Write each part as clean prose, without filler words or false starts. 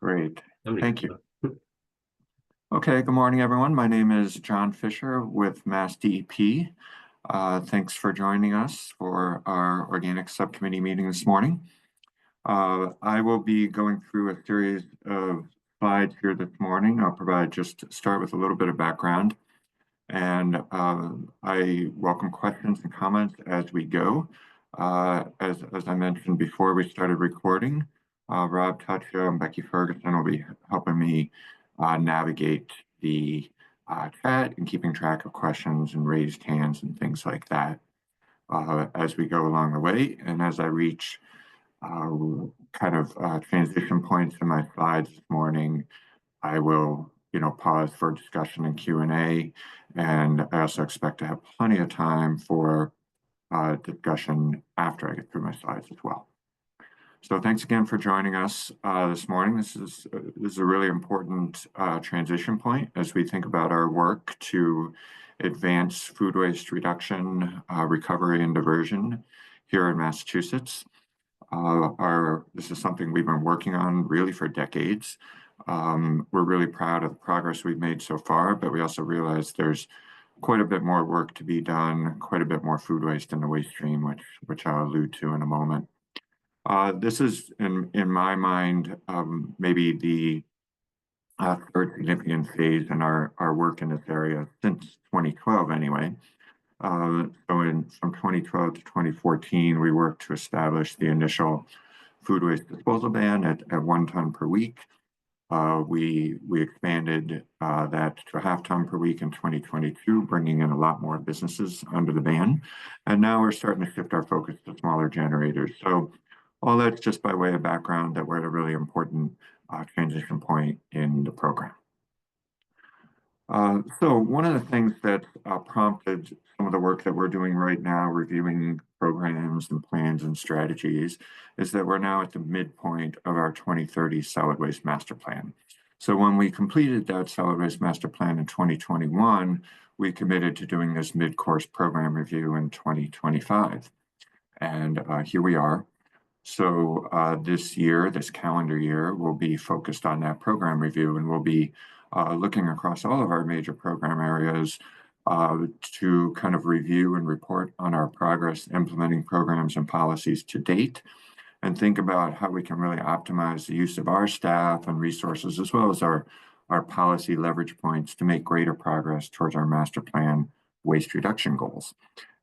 Great. Somebody Thank can you. do it. Okay, good morning, everyone. My name is John Fisher with MassDEP. Thanks for joining us for our organic subcommittee meeting this morning. I will be going through a series of slides here this morning. I'll start with a little bit of background, and I welcome questions and comments as we go. As I mentioned before we started recording, Rob Tutcha and Becky Ferguson will be helping me navigate the chat and keeping track of questions and raised hands and things like that as we go along the way. And as I reach transition points in my slides this morning, I will pause for discussion and Q&A, and I also expect to have plenty of time for discussion after I get through my slides as well. So thanks again for joining us this morning. This is a really important transition point as we think about our work to advance food waste reduction, recovery, and diversion here in Massachusetts. This is something we've been working on really for decades. We're really proud of the progress we've made so far, but we also realize there's quite a bit more work to be done, quite a bit more food waste in the waste stream, which I'll allude to in a moment. This is, in my mind, maybe the third significant phase in our work in this area since 2012 anyway. From 2012 to 2014, we worked to establish the initial food waste disposal ban at 1 ton per week. We expanded that to a half ton per week in 2022, bringing in a lot more businesses under the ban. And now we're starting to shift our focus to smaller generators. So all that's just by way of background that we're at a really important transition point in the program. So one of the things that prompted some of the work that we're doing right now, reviewing programs and plans and strategies, is that we're now at the midpoint of our 2030 solid waste master plan. So when we completed that solid waste master plan in 2021, we committed to doing this mid-course program review in 2025. And here we are. So this calendar year, we'll be focused on that program review, and we'll be looking across all of our major program areas to kind of review and report on our progress implementing programs and policies to date, and think about how we can really optimize the use of our staff and resources, as well as our policy leverage points to make greater progress towards our master plan waste reduction goals.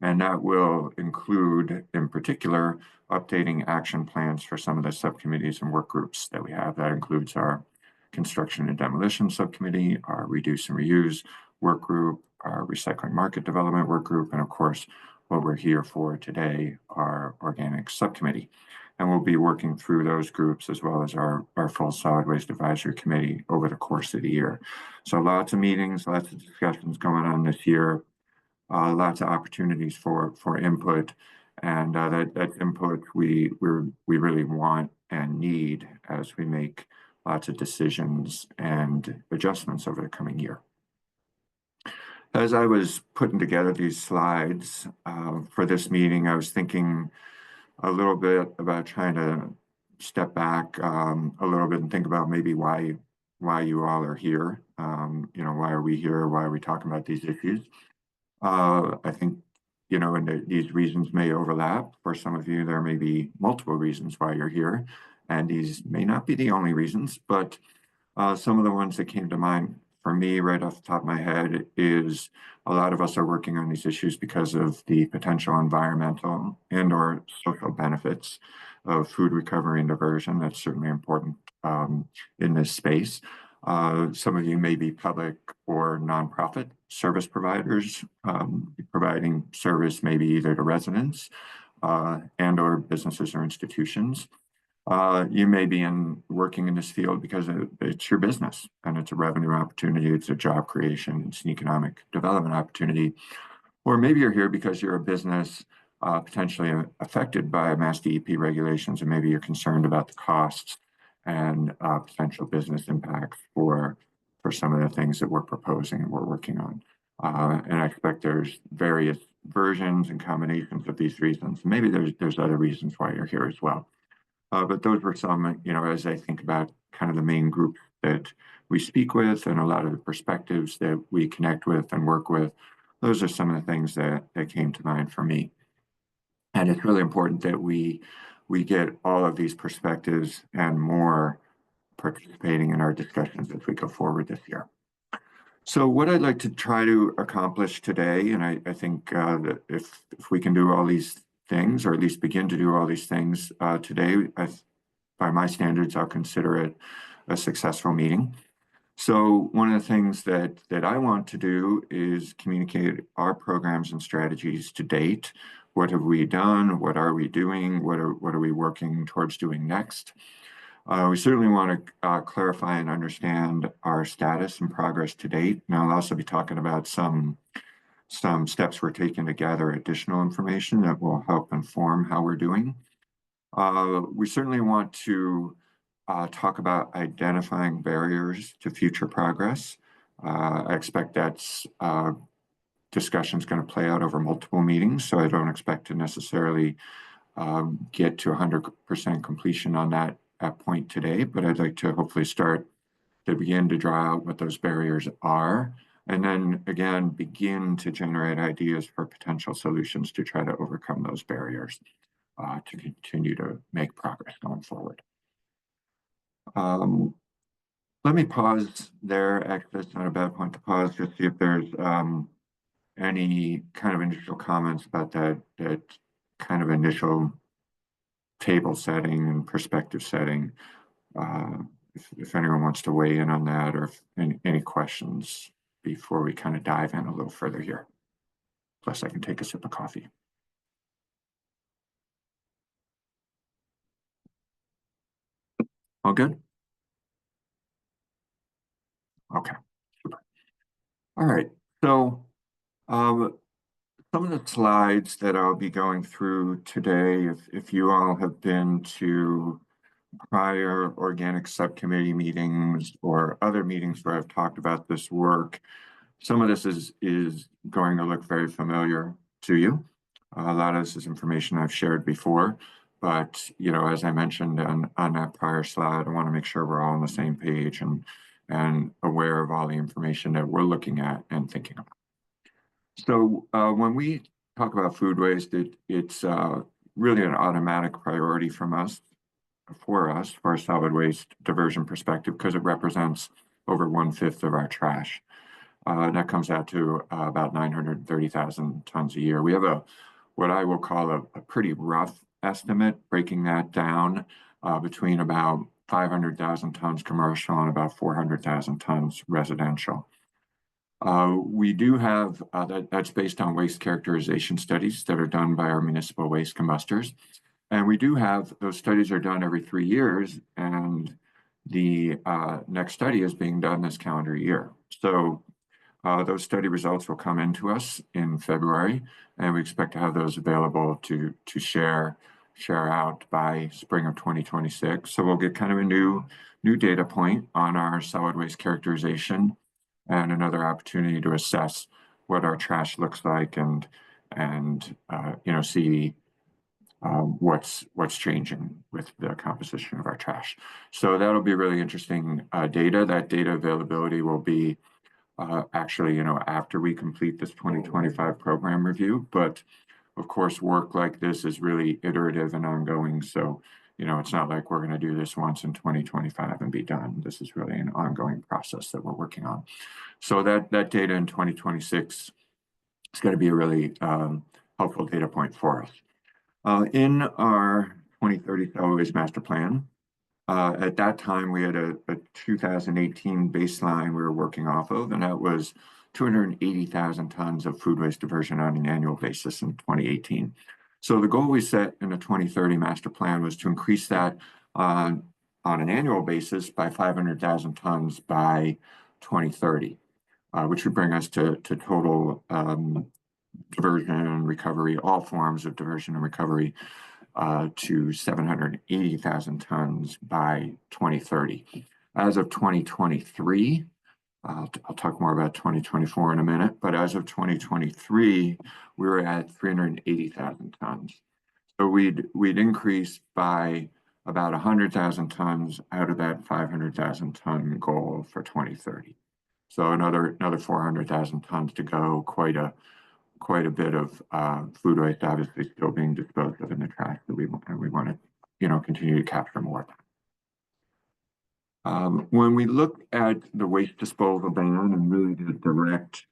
And that will include, in particular, updating action plans for some of the subcommittees and work groups that we have. That includes our construction and demolition subcommittee, our reduce and reuse work group, our recycling market development work group, and of course, what we're here for today, our organic subcommittee. And we'll be working through those groups as well as our full solid waste advisory committee over the course of the year. So lots of meetings, lots of discussions going on this year, lots of opportunities for input, and that input we really want and need as we make lots of decisions and adjustments over the coming year. As I was putting together these slides for this meeting, I was thinking a little bit about trying to step back a little bit and think about maybe why you all are here. Why are we here? Why are we talking about these issues? I think, and these reasons may overlap. For some of you, there may be multiple reasons why you're here, and these may not be the only reasons, but some of the ones that came to mind for me right off the top of my head is a lot of us are working on these issues because of the potential environmental and or social benefits of food recovery and diversion. That's certainly important in this space. Some of you may be public or nonprofit service providers, providing service maybe either to residents and or businesses or institutions. You may be working in this field because it's your business and it's a revenue opportunity, it's a job creation, it's an economic development opportunity. Or maybe you're here because you're a business potentially affected by MassDEP regulations, and maybe you're concerned about the costs and potential business impacts for some of the things that we're proposing and we're working on. And I expect there's various versions and combinations of these reasons. Maybe there's other reasons why you're here as well. But those were some, as I think about kind of the main group that we speak with and a lot of the perspectives that we connect with and work with. Those are some of the things that came to mind for me. And it's really important that we get all of these perspectives and more participating in our discussions as we go forward this year. So what I'd like to try to accomplish today, and I think that if we can do all these things, or at least begin to do all these things today, by my standards, I'll consider it a successful meeting. So one of the things that I want to do is communicate our programs and strategies to date. What have we done? What are we doing? What are we working towards doing next? We certainly want to clarify and understand our status and progress to date. And I'll also be talking about some steps we're taking to gather additional information that will help inform how we're doing. We certainly want to talk about identifying barriers to future progress. I expect that's discussion is going to play out over multiple meetings, so I don't expect to necessarily get to 100% completion on that point today, but I'd like to hopefully start to begin to draw out what those barriers are, and then again begin to generate ideas for potential solutions to try to overcome those barriers to continue to make progress going forward. Let me pause there. Actually, it's not a bad point to pause, just see if there's any kind of initial comments about that kind of initial table setting and perspective setting. If anyone wants to weigh in on that, or if any questions before we kind of dive in a little further here. Plus, I can take a sip of coffee. All good? Okay, super. All right, so some of the slides that I'll be going through today, if you all have been to prior organic subcommittee meetings or other meetings where I've talked about this work, some of this is going to look very familiar to you. A lot of this is information I've shared before, but as I mentioned on that prior slide, I want to make sure we're all on the same page and aware of all the information that we're looking at and thinking about. So when we talk about food waste, it's really an automatic priority for us, for a solid waste diversion perspective, because it represents over 1/5 of our trash. That comes out to about 930,000 tons a year. We have what I will call a pretty rough estimate, breaking that down between about 500,000 tons commercial and about 400,000 tons residential. We do have, that's based on waste characterization studies that are done by our municipal waste combustors. And we do have, those studies are done every 3 years, and the next study is being done this calendar year. So those study results will come into us in February, and we expect to have those available to share out by spring of 2026. So we'll get kind of a new data point on our solid waste characterization, and another opportunity to assess what our trash looks like and see what's changing with the composition of our trash. So that'll be really interesting data. That data availability will be actually, after we complete this 2025 program review. But of course, work like this is really iterative and ongoing. So, it's not like we're going to do this once in 2025 and be done. This is really an ongoing process that we're working on. So that data in 2026 is going to be a really helpful data point for us. In our 2030 Solid Waste Master Plan, at that time, we had a 2018 baseline we were working off of, and that was 280,000 tons of food waste diversion on an annual basis in 2018. So the goal we set in the 2030 master plan was to increase that on an annual basis by 500,000 tons by 2030, which would bring us to total diversion and recovery, all forms of diversion and recovery, to 780,000 tons by 2030. As of 2023, I'll talk more about 2024 in a minute, but as of 2023, we were at 380,000 tons. So we'd increased by about 100,000 tons out of that 500,000 ton goal for 2030. So another 400,000 tons to go. Quite a bit of food waste, obviously, still being disposed of in the trash that we want to, continue to capture more of that. When we look at the waste disposal ban and really the direct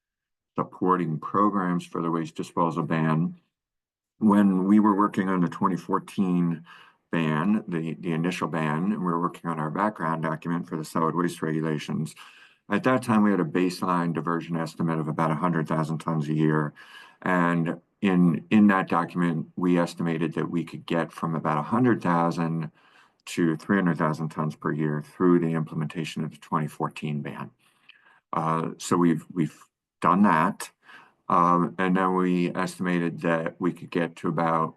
supporting programs for the waste disposal ban, when we were working on the 2014 ban, the initial ban, and we were working on our background document for the solid waste regulations, at that time we had a baseline diversion estimate of about 100,000 tons a year. And in that document, we estimated that we could get from about 100,000 to 300,000 tons per year through the implementation of the 2014 ban. So we've done that. And then we estimated that we could get to about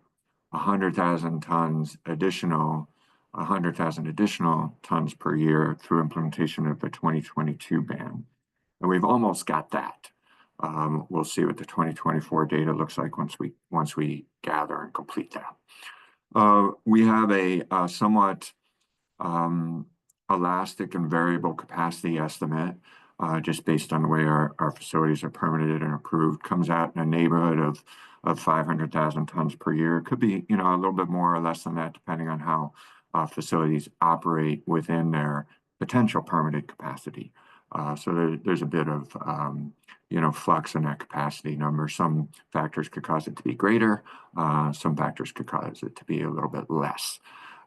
100,000 tons additional, 100,000 additional tons per year through implementation of the 2022 ban. And we've almost got that. We'll see what the 2024 data looks like once we gather and complete that. We have a somewhat elastic and variable capacity estimate, just based on the way our facilities are permitted and approved, comes out in a neighborhood of 500,000 tons per year. It could be, a little bit more or less than that, depending on how facilities operate within their potential permitted capacity. So there's a bit of, flux in that capacity number. Some factors could cause it to be greater. Some factors could cause it to be a little bit less.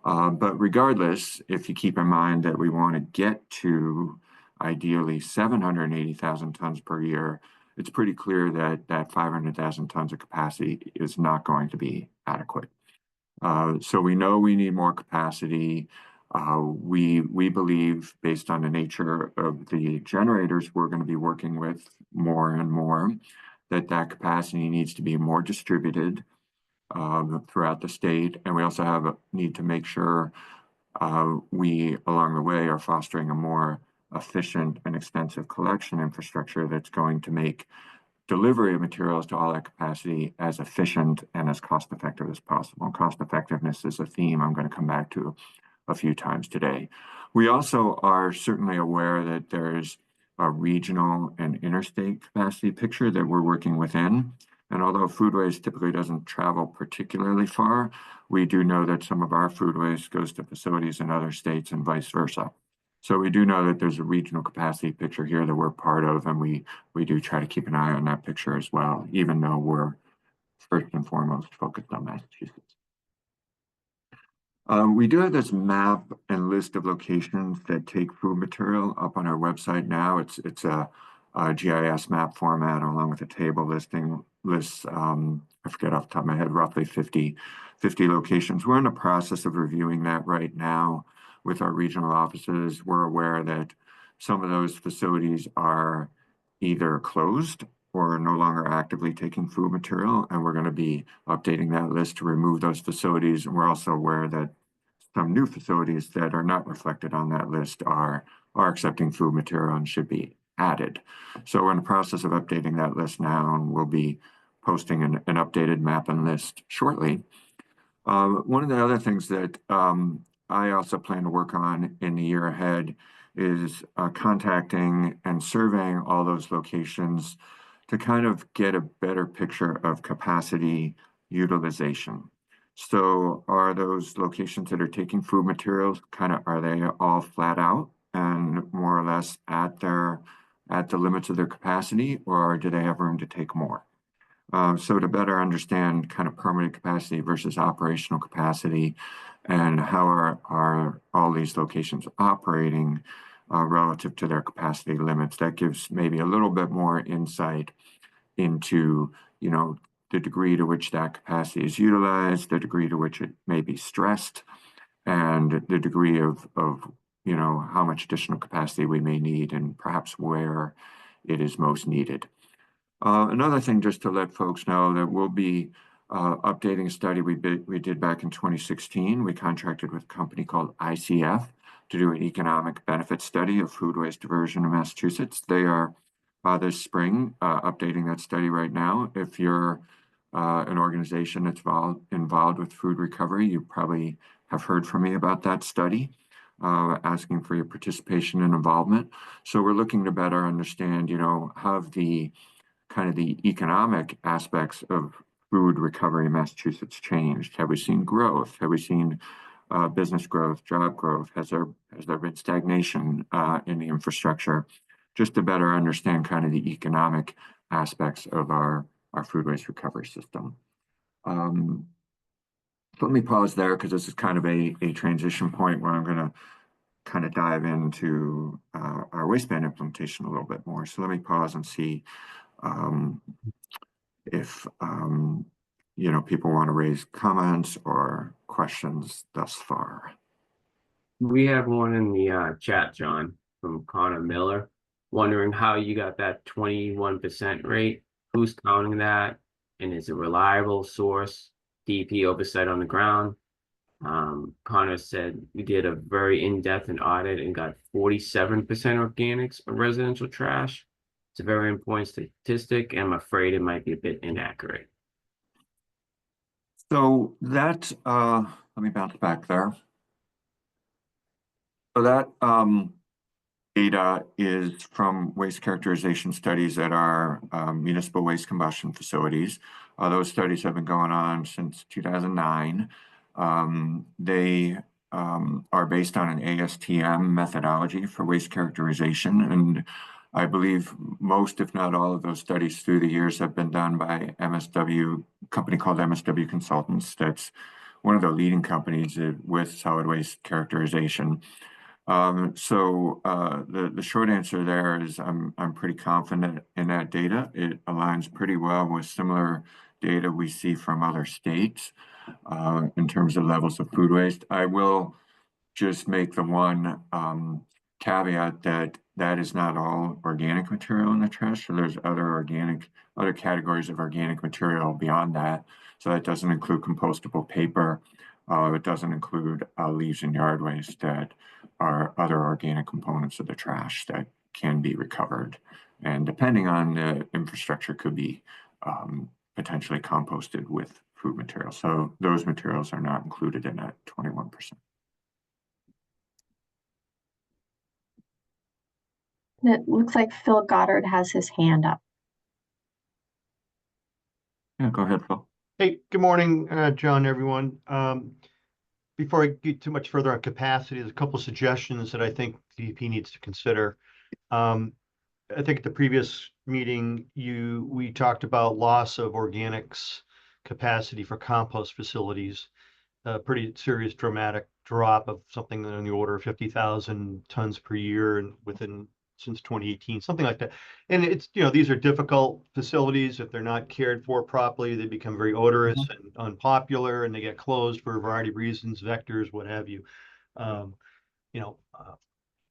But regardless, if you keep in mind that we want to get to ideally 780,000 tons per year, it's pretty clear that 500,000 tons of capacity is not going to be adequate. So we know we need more capacity. We believe, based on the nature of the generators we're going to be working with more and more, that capacity needs to be more distributed throughout the state. And we also need to make sure we, along the way, are fostering a more efficient and extensive collection infrastructure that's going to make delivery of materials to all that capacity as efficient and as cost effective as possible. And cost effectiveness is a theme I'm going to come back to a few times today. We also are certainly aware that there's a regional and interstate capacity picture that we're working within. And although food waste typically doesn't travel particularly far, we do know that some of our food waste goes to facilities in other states and vice versa. So we do know that there's a regional capacity picture here that we're part of, and we do try to keep an eye on that picture as well, even though we're first and foremost focused on Massachusetts. We do have this map and list of locations that take food material up on our website now. It's a GIS map format along with a table lists, I forget off the top of my head, roughly 50 locations. We're in the process of reviewing that right now with our regional offices. We're aware that some of those facilities are either closed or no longer actively taking food material, and we're going to be updating that list to remove those facilities. And we're also aware that some new facilities that are not reflected on that list are accepting food material and should be added. So we're in the process of updating that list now, and we'll be posting an updated map and list shortly. One of the other things that I also plan to work on in the year ahead is contacting and surveying all those locations to kind of get a better picture of capacity utilization. So are those locations that are taking food materials are they all flat out and more or less at the limits of their capacity, or do they have room to take more? So to better understand kind of permanent capacity versus operational capacity and how are all these locations operating relative to their capacity limits, that gives maybe a little bit more insight into, the degree to which that capacity is utilized, the degree to which it may be stressed, and the degree of how much additional capacity we may need and perhaps where it is most needed. Another thing, just to let folks know, that we'll be updating a study we did back in 2016. We contracted with a company called ICF to do an economic benefit study of food waste diversion in Massachusetts. They are this spring updating that study right now. If you're an organization that's involved with food recovery. You probably have heard from me about that study, asking for your participation and involvement. So we're looking to better understand, how the kind of the economic aspects of food recovery in Massachusetts changed. Have we seen growth? Have we seen business growth, job growth? Has there been stagnation in the infrastructure? Just to better understand kind of the economic aspects of our food waste recovery system. So let me pause there because this is kind of a transition point where I'm going to kind of dive into our waistband implementation a little bit more. So let me pause and see if people want to raise comments or questions thus far. We have one in the chat, John, from Connor Miller, wondering how you got that 21% rate. Who's counting that? And is it reliable source, DEP oversight on the ground? Connor said we did a very in-depth audit and got 47% organics of residential trash. It's a very important statistic, and I'm afraid it might be a bit inaccurate. So that, let me bounce back there. So that data is from waste characterization studies at our municipal waste combustion facilities. Those studies have been going on since 2009. They are based on an ASTM methodology for waste characterization. And I believe most, if not all of those studies through the years have been done by MSW, a company called MSW Consultants. That's one of the leading companies with solid waste characterization. So the short answer there is I'm pretty confident in that data. It aligns pretty well with similar data we see from other states in terms of levels of food waste. I will just make the one caveat that is not all organic material in the trash. So there's other categories of organic material beyond that. So that doesn't include compostable paper. It doesn't include leaves and yard waste that are other organic components of the trash that can be recovered. And depending on the infrastructure, could be potentially composted with food material. So those materials are not included in that 21%. It looks like Phil Goddard has his hand up. Yeah, go ahead, Phil. Hey, good morning, John, everyone. Before I get too much further on capacity, there's a couple of suggestions that I think DEP needs to consider. I think at the previous meeting, we talked about loss of organics capacity for compost facilities, a pretty serious dramatic drop of something in the order of 50,000 tons per year and since 2018, something like that. And it's, these are difficult facilities. If they're not cared for properly, they become very odorous and unpopular, and they get closed for a variety of reasons, vectors, what have you.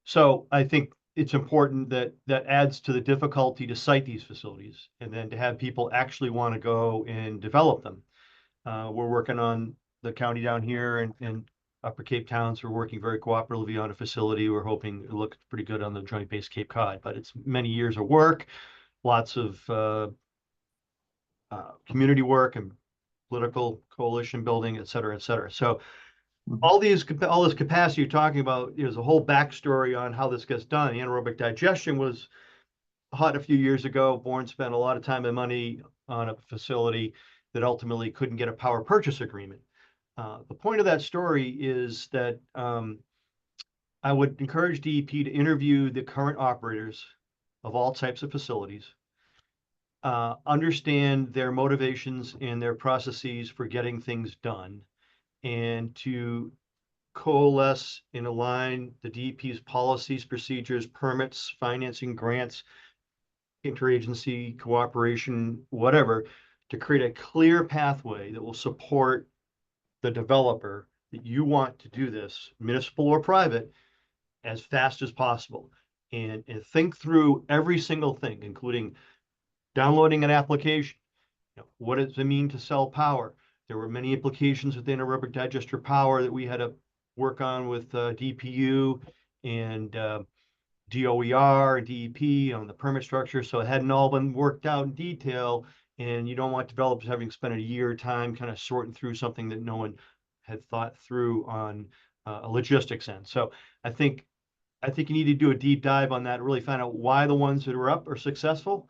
So I think it's important that adds to the difficulty to site these facilities and then to have people actually want to go and develop them. We're working on the county down here and Upper Cape Towns. We're working very cooperatively on a facility. We're hoping it looks pretty good on the Joint Base Cape Cod, but it's many years of work, lots of community work and political coalition building, et cetera, et cetera. So all this capacity you're talking about, there's a whole backstory on how this gets done. Anaerobic digestion was hot a few years ago. Bourne spent a lot of time and money on a facility that ultimately couldn't get a power purchase agreement. The point of that story is that I would encourage DEP to interview the current operators of all types of facilities, understand their motivations and their processes for getting things done, and to coalesce and align the DEP's policies, procedures, permits, financing, grants, interagency cooperation, whatever, to create a clear pathway that will support the developer that you want to do this, municipal or private, as fast as possible. And think through every single thing, including downloading an application. What does it mean to sell power? There were many implications with anaerobic digester power that we had to work on with DPU and DOER and DEP on the permit structure. So it hadn't all been worked out in detail. And you don't want developers having spent a year time kind of sorting through something that no one had thought through on a logistics end. So I think you need to do a deep dive on that, really find out why the ones that are up are successful.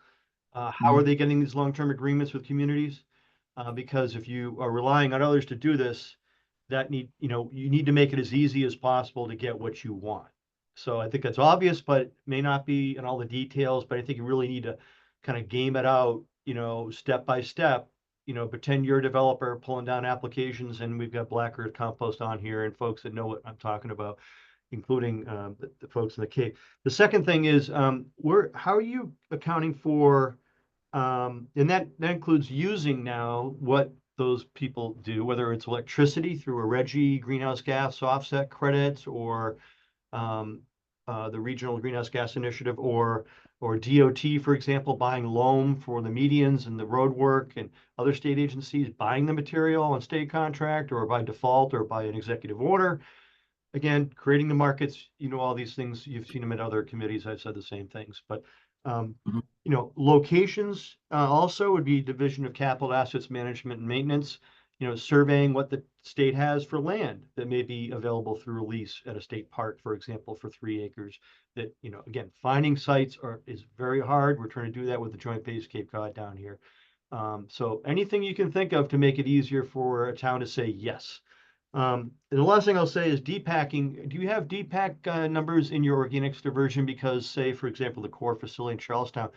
How are they getting these long-term agreements with communities? Because if you are relying on others to do this, you need to make it as easy as possible to get what you want. So I think that's obvious, but it may not be in all the details, but I think you really need to kind of game it out, step by step, pretend you're a developer pulling down applications, and we've got Black Earth Compost on here and folks that know what I'm talking about, including the folks in the Cape. The second thing is, how are you accounting for, and that includes using now what those people do, whether it's electricity through a RGGI greenhouse gas offset credits, or the Regional Greenhouse Gas Initiative, or DOT, for example, buying loam for the medians and the road work, and other state agencies buying the material on state contract or by default or by an executive order. Again, creating the markets, all these things, you've seen them at other committees. I've said the same things, but locations also would be Division of Capital Assets Management and Maintenance, surveying what the state has for land that may be available through a lease at a state park, for example, for 3 acres. That, again, finding sites is very hard. We're trying to do that with the Joint Base Cape Cod down here. So anything you can think of to make it easier for a town to say yes. And the last thing I'll say is depacking. Do you have depack numbers in your organics diversion? Because, say, for example, the core facility in Charlestown,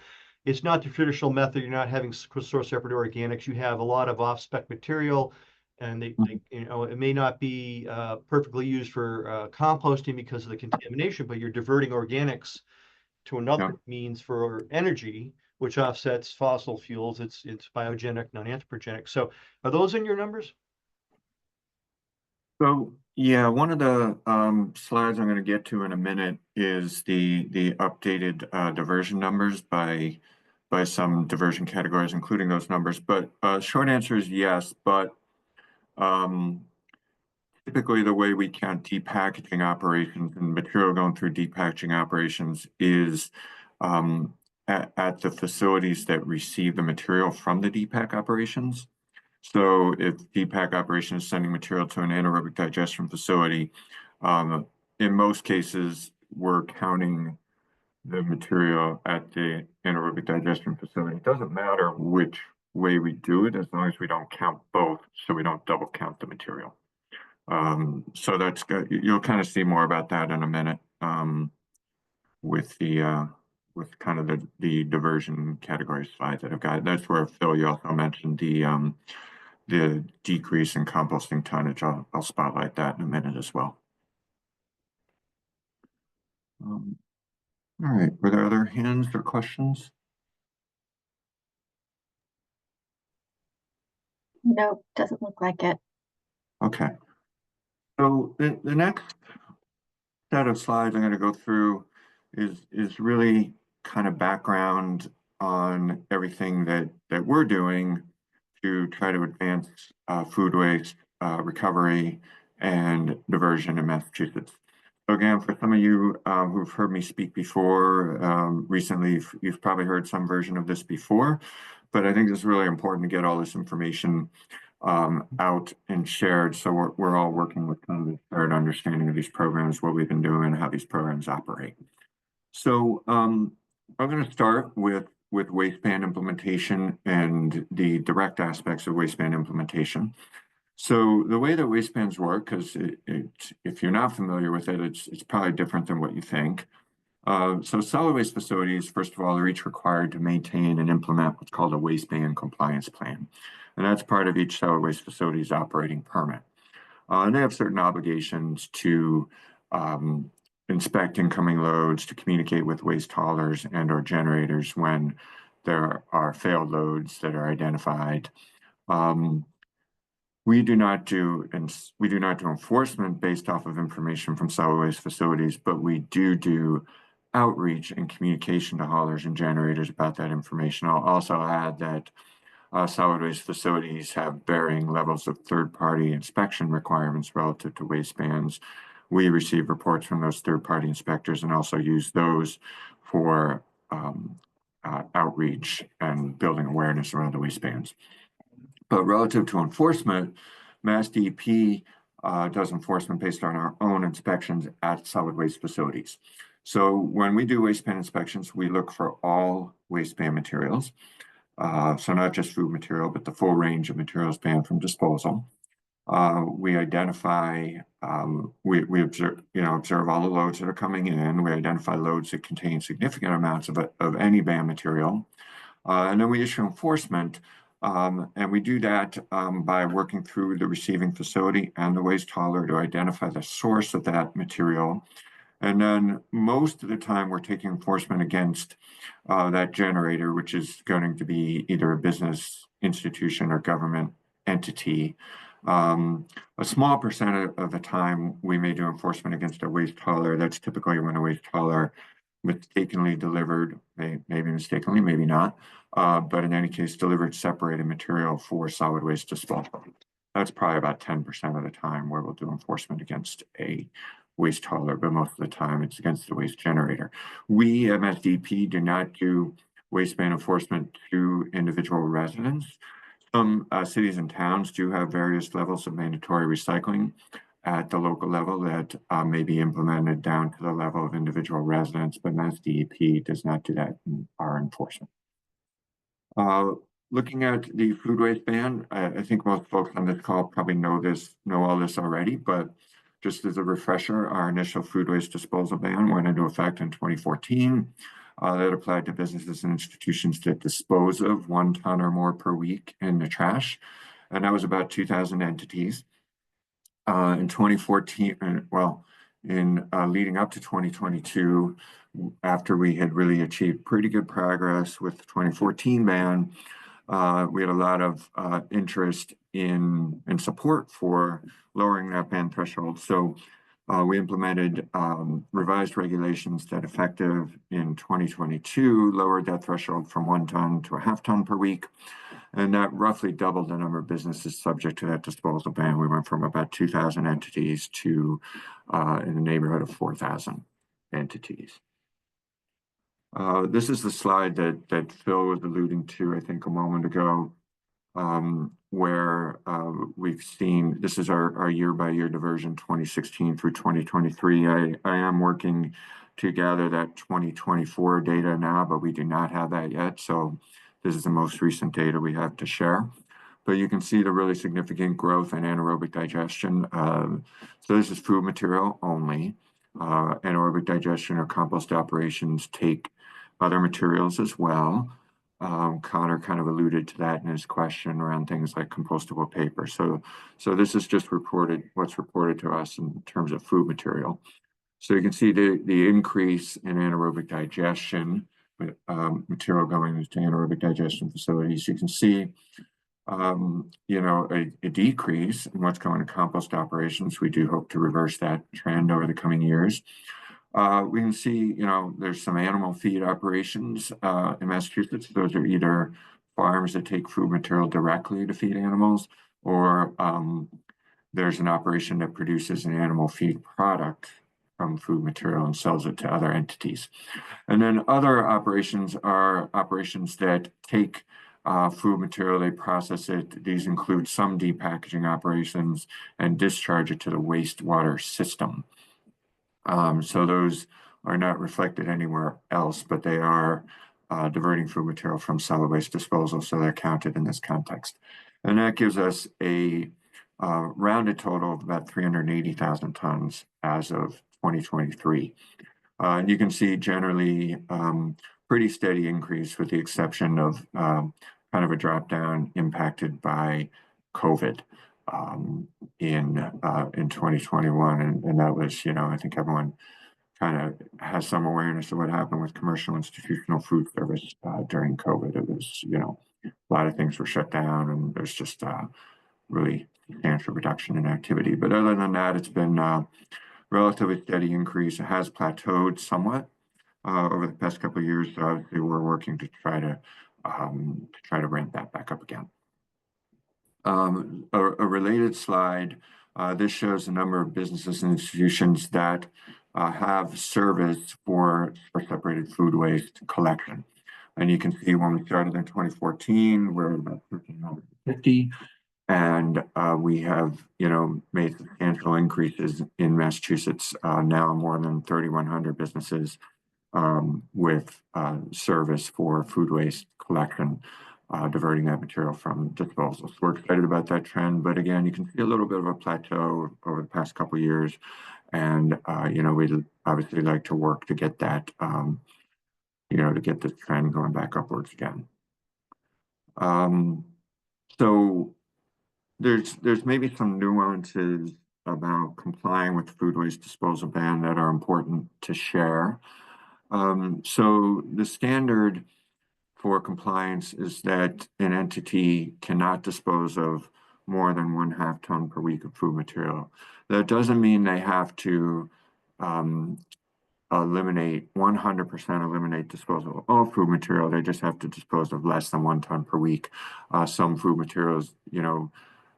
it's not the traditional method. You're not having source separate organics. You have a lot of off-spec material, and it may not be perfectly used for composting because of the contamination, but you're diverting organics to another means for energy, which offsets fossil fuels. It's biogenic, non-anthropogenic. So are those in your numbers? So, yeah, one of the slides I'm going to get to in a minute is the updated diversion numbers by some diversion categories, including those numbers. But short answer is yes, but typically the way we count depackaging operations and material going through depackaging operations is at the facilities that receive the material from the depack operations. So if DPAC operation is sending material to an anaerobic digestion facility, in most cases, we're counting the material at the anaerobic digestion facility. It doesn't matter which way we do it, as long as we don't count both, so we don't double count the material. So that's good. You'll kind of see more about that in a minute with kind of the diversion category slide that I've got. That's where, Phil, you also mentioned the decrease in composting tonnage. I'll spotlight that in a minute as well. All right, were there other hands or questions? Nope, doesn't look like it. Okay. So the next set of slides I'm going to go through is really kind of background on everything that we're doing to try to advance food waste recovery and diversion in Massachusetts. So again, for some of you who've heard me speak before, recently, you've probably heard some version of this before, but I think it's really important to get all this information out and shared, so we're all working with kind of a shared understanding of these programs, what we've been doing, and how these programs operate. So I'm going to start with waistband implementation and the direct aspects of waistband implementation. So the way that waistbands work, because if you're not familiar with it, it's probably different than what you think. So solid waste facilities, first of all, are each required to maintain and implement what's called a waistband compliance plan. And that's part of each solid waste facility's operating permit. And they have certain obligations to inspect incoming loads, to communicate with waste haulers and or generators when there are failed loads that are identified. We do not do enforcement based off of information from solid waste facilities, but we do outreach and communication to haulers and generators about that information. I'll also add that solid waste facilities have varying levels of third-party inspection requirements relative to waistbands. We receive reports from those third-party inspectors and also use those for outreach and building awareness around the waste bans. But relative to enforcement, MassDEP does enforcement based on our own inspections at solid waste facilities. So when we do waste ban inspections, we look for all waste ban materials. So not just food material, but the full range of materials banned from disposal. We identify, we observe, observe all the loads that are coming in. We identify loads that contain significant amounts of any ban material. And then we issue enforcement. And we do that by working through the receiving facility and the waste hauler to identify the source of that material. And then most of the time we're taking enforcement against that generator, which is going to be either a business institution or government entity. A small percent of the time we may do enforcement against a waste hauler. That's typically when a waste hauler mistakenly delivered, maybe mistakenly, maybe not, but in any case, delivered separated material for solid waste disposal. That's probably about 10% of the time where we'll do enforcement against a waste hauler, but most of the time it's against the waste generator. We at MassDEP do not do waste ban enforcement to individual residents. Some cities and towns do have various levels of mandatory recycling at the local level that may be implemented down to the level of individual residents, but MassDEP does not do that in our enforcement. Looking at the food waste ban, I think most folks on this call probably know all this already, but just as a refresher, our initial food waste disposal ban went into effect in 2014. That applied to businesses and institutions that dispose of 1 ton or more per week in the trash. And that was about 2,000 entities. In 2014, leading up to 2022, after we had really achieved pretty good progress with the 2014 ban, we had a lot of interest in support for lowering that ban threshold. So we implemented revised regulations that effective in 2022 lowered that threshold from 1 ton to a half ton per week. And that roughly doubled the number of businesses subject to that disposal ban. We went from about 2,000 entities to in the neighborhood of 4,000 entities. This is the slide that Phil was alluding to, I think, a moment ago, where we've seen, this is our year-by-year diversion 2016 through 2023. I am working to gather that 2024 data now, but we do not have that yet. So this is the most recent data we have to share. But you can see the really significant growth in anaerobic digestion. So this is food material only. Anaerobic digestion or compost operations take other materials as well. Connor kind of alluded to that in his question around things like compostable paper. So this is just what's reported to us in terms of food material. So you can see the increase in anaerobic digestion, material going into anaerobic digestion facilities. You can see, a decrease in what's going to compost operations. We do hope to reverse that trend over the coming years. We can see, there's some animal feed operations in Massachusetts. Those are either farms that take food material directly to feed animals, or there's an operation that produces an animal feed product from food material and sells it to other entities. And then other operations are operations that take food material, they process it. These include some depackaging operations and discharge it to the wastewater system. So those are not reflected anywhere else, but they are diverting food material from solid waste disposal, so they're counted in this context. And that gives us a rounded total of about 380,000 tons as of 2023. And you can see generally pretty steady increase with the exception of kind of a drop down impacted by COVID in 2021. And that was, I think everyone kind of has some awareness of what happened with commercial institutional food service during COVID. It was, a lot of things were shut down and there's just really substantial reduction in activity. But other than that, it's been relatively steady increase. It has plateaued somewhat over the past couple of years. So obviously we're working to try to ramp that back up again. A related slide, this shows the number of businesses and institutions that have service for separated food waste collection. And you can see when we started in 2014, we're about 1,350. And we have, made substantial increases in Massachusetts, now more than 3,100 businesses with service for food waste collection, diverting that material from disposal. So we're excited about that trend. But again, you can see a little bit of a plateau over the past couple of years. And, we'd obviously like to work to get that, to get this trend going back upwards again. So there's maybe some nuances about complying with the food waste disposal ban that are important to share. So the standard for compliance is that an entity cannot dispose of more than 1/2 ton per week of food material. That doesn't mean they have to eliminate 100% eliminate disposal of all food material. They just have to dispose of less than 1 ton per week. Some food materials,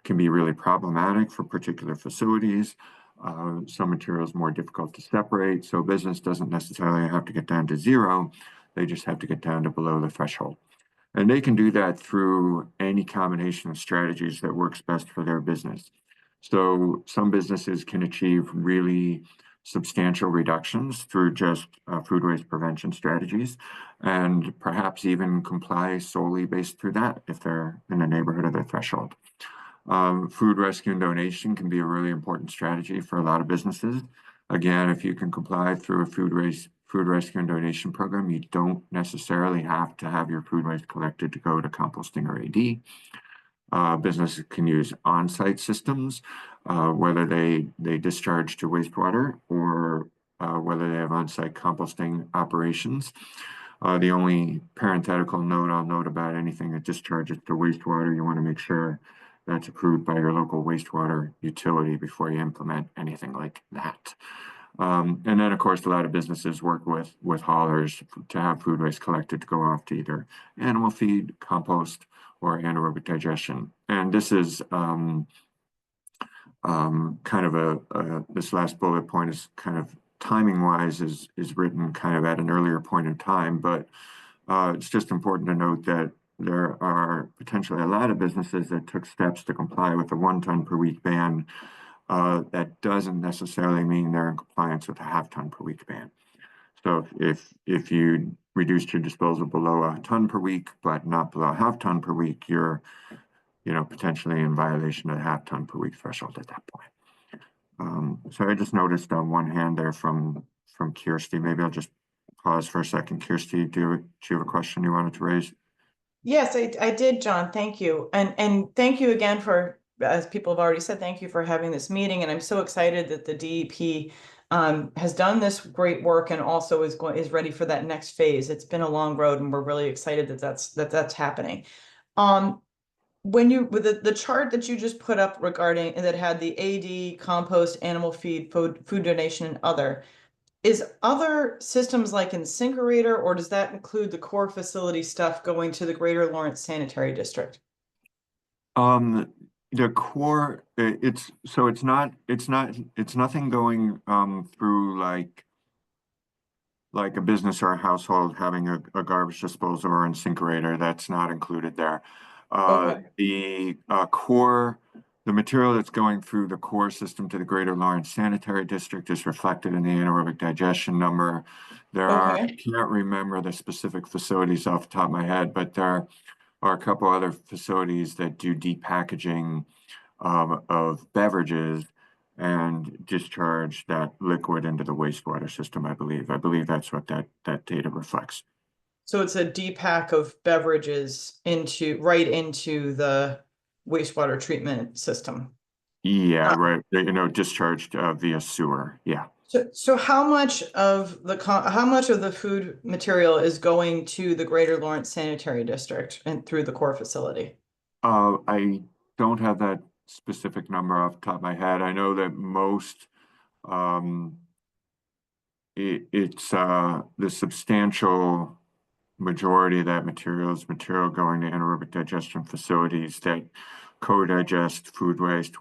can be really problematic for particular facilities. Some materials more difficult to separate. So business doesn't necessarily have to get down to zero. They just have to get down to below the threshold. And they can do that through any combination of strategies that works best for their business. So some businesses can achieve really substantial reductions through just food waste prevention strategies, and perhaps even comply solely based through that if they're in the neighborhood of their threshold. Food rescue and donation can be a really important strategy for a lot of businesses. Again, if you can comply through a food rescue and donation program, you don't necessarily have to have your food waste collected to go to composting or AD. Businesses can use on-site systems, whether they discharge to wastewater or whether they have on-site composting operations. The only parenthetical note I'll note about anything that discharges to wastewater, you want to make sure that's approved by your local wastewater utility before you implement anything like that. And then, of course, a lot of businesses work with haulers to have food waste collected to go off to either animal feed, compost, or anaerobic digestion. And this is kind of this last bullet point is kind of timing-wise is written kind of at an earlier point in time, but it's just important to note that there are potentially a lot of businesses that took steps to comply with the 1 ton per week ban. That doesn't necessarily mean they're in compliance with a 1/2 ton per week ban. So if you reduced your disposal below 1 ton per week, but not below 1/2 ton per week, you're potentially in violation of the 1/2 ton per week threshold at that point. So I just noticed on one hand there from Kirsty. Maybe I'll just pause for a second. Kirsty, do you have a question you wanted to raise? Yes, I did, John. Thank you. And thank you again for, as people have already said, thank you for having this meeting. And I'm so excited that the DEP has done this great work and also is ready for that next phase. It's been a long road and we're really excited that that's happening. With the chart that you just put up regarding that had the AD, compost, animal feed, food donation, and other, is other systems like incinerator, or does that include the core facility stuff going to the Greater Lawrence Sanitary District? The core, it's nothing going through like a business or a household having a garbage disposal or incinerator. That's not included there. Okay. The core, the material that's going through the core system to the Greater Lawrence Sanitary District is reflected in the anaerobic digestion number. There are, I can't remember the specific facilities off the top of my head, but there are a couple other facilities that do depackaging of beverages and discharge that liquid into the wastewater system, I believe. I believe that's what that data reflects. So it's a depack of beverages right into the wastewater treatment system. Yeah, right. Discharged via sewer. Yeah. So how much of the food material is going to the Greater Lawrence Sanitary District and through the core facility? I don't have that specific number off the top of my head. I know that most it's the substantial majority of that material is material going to anaerobic digestion facilities that co-digest food waste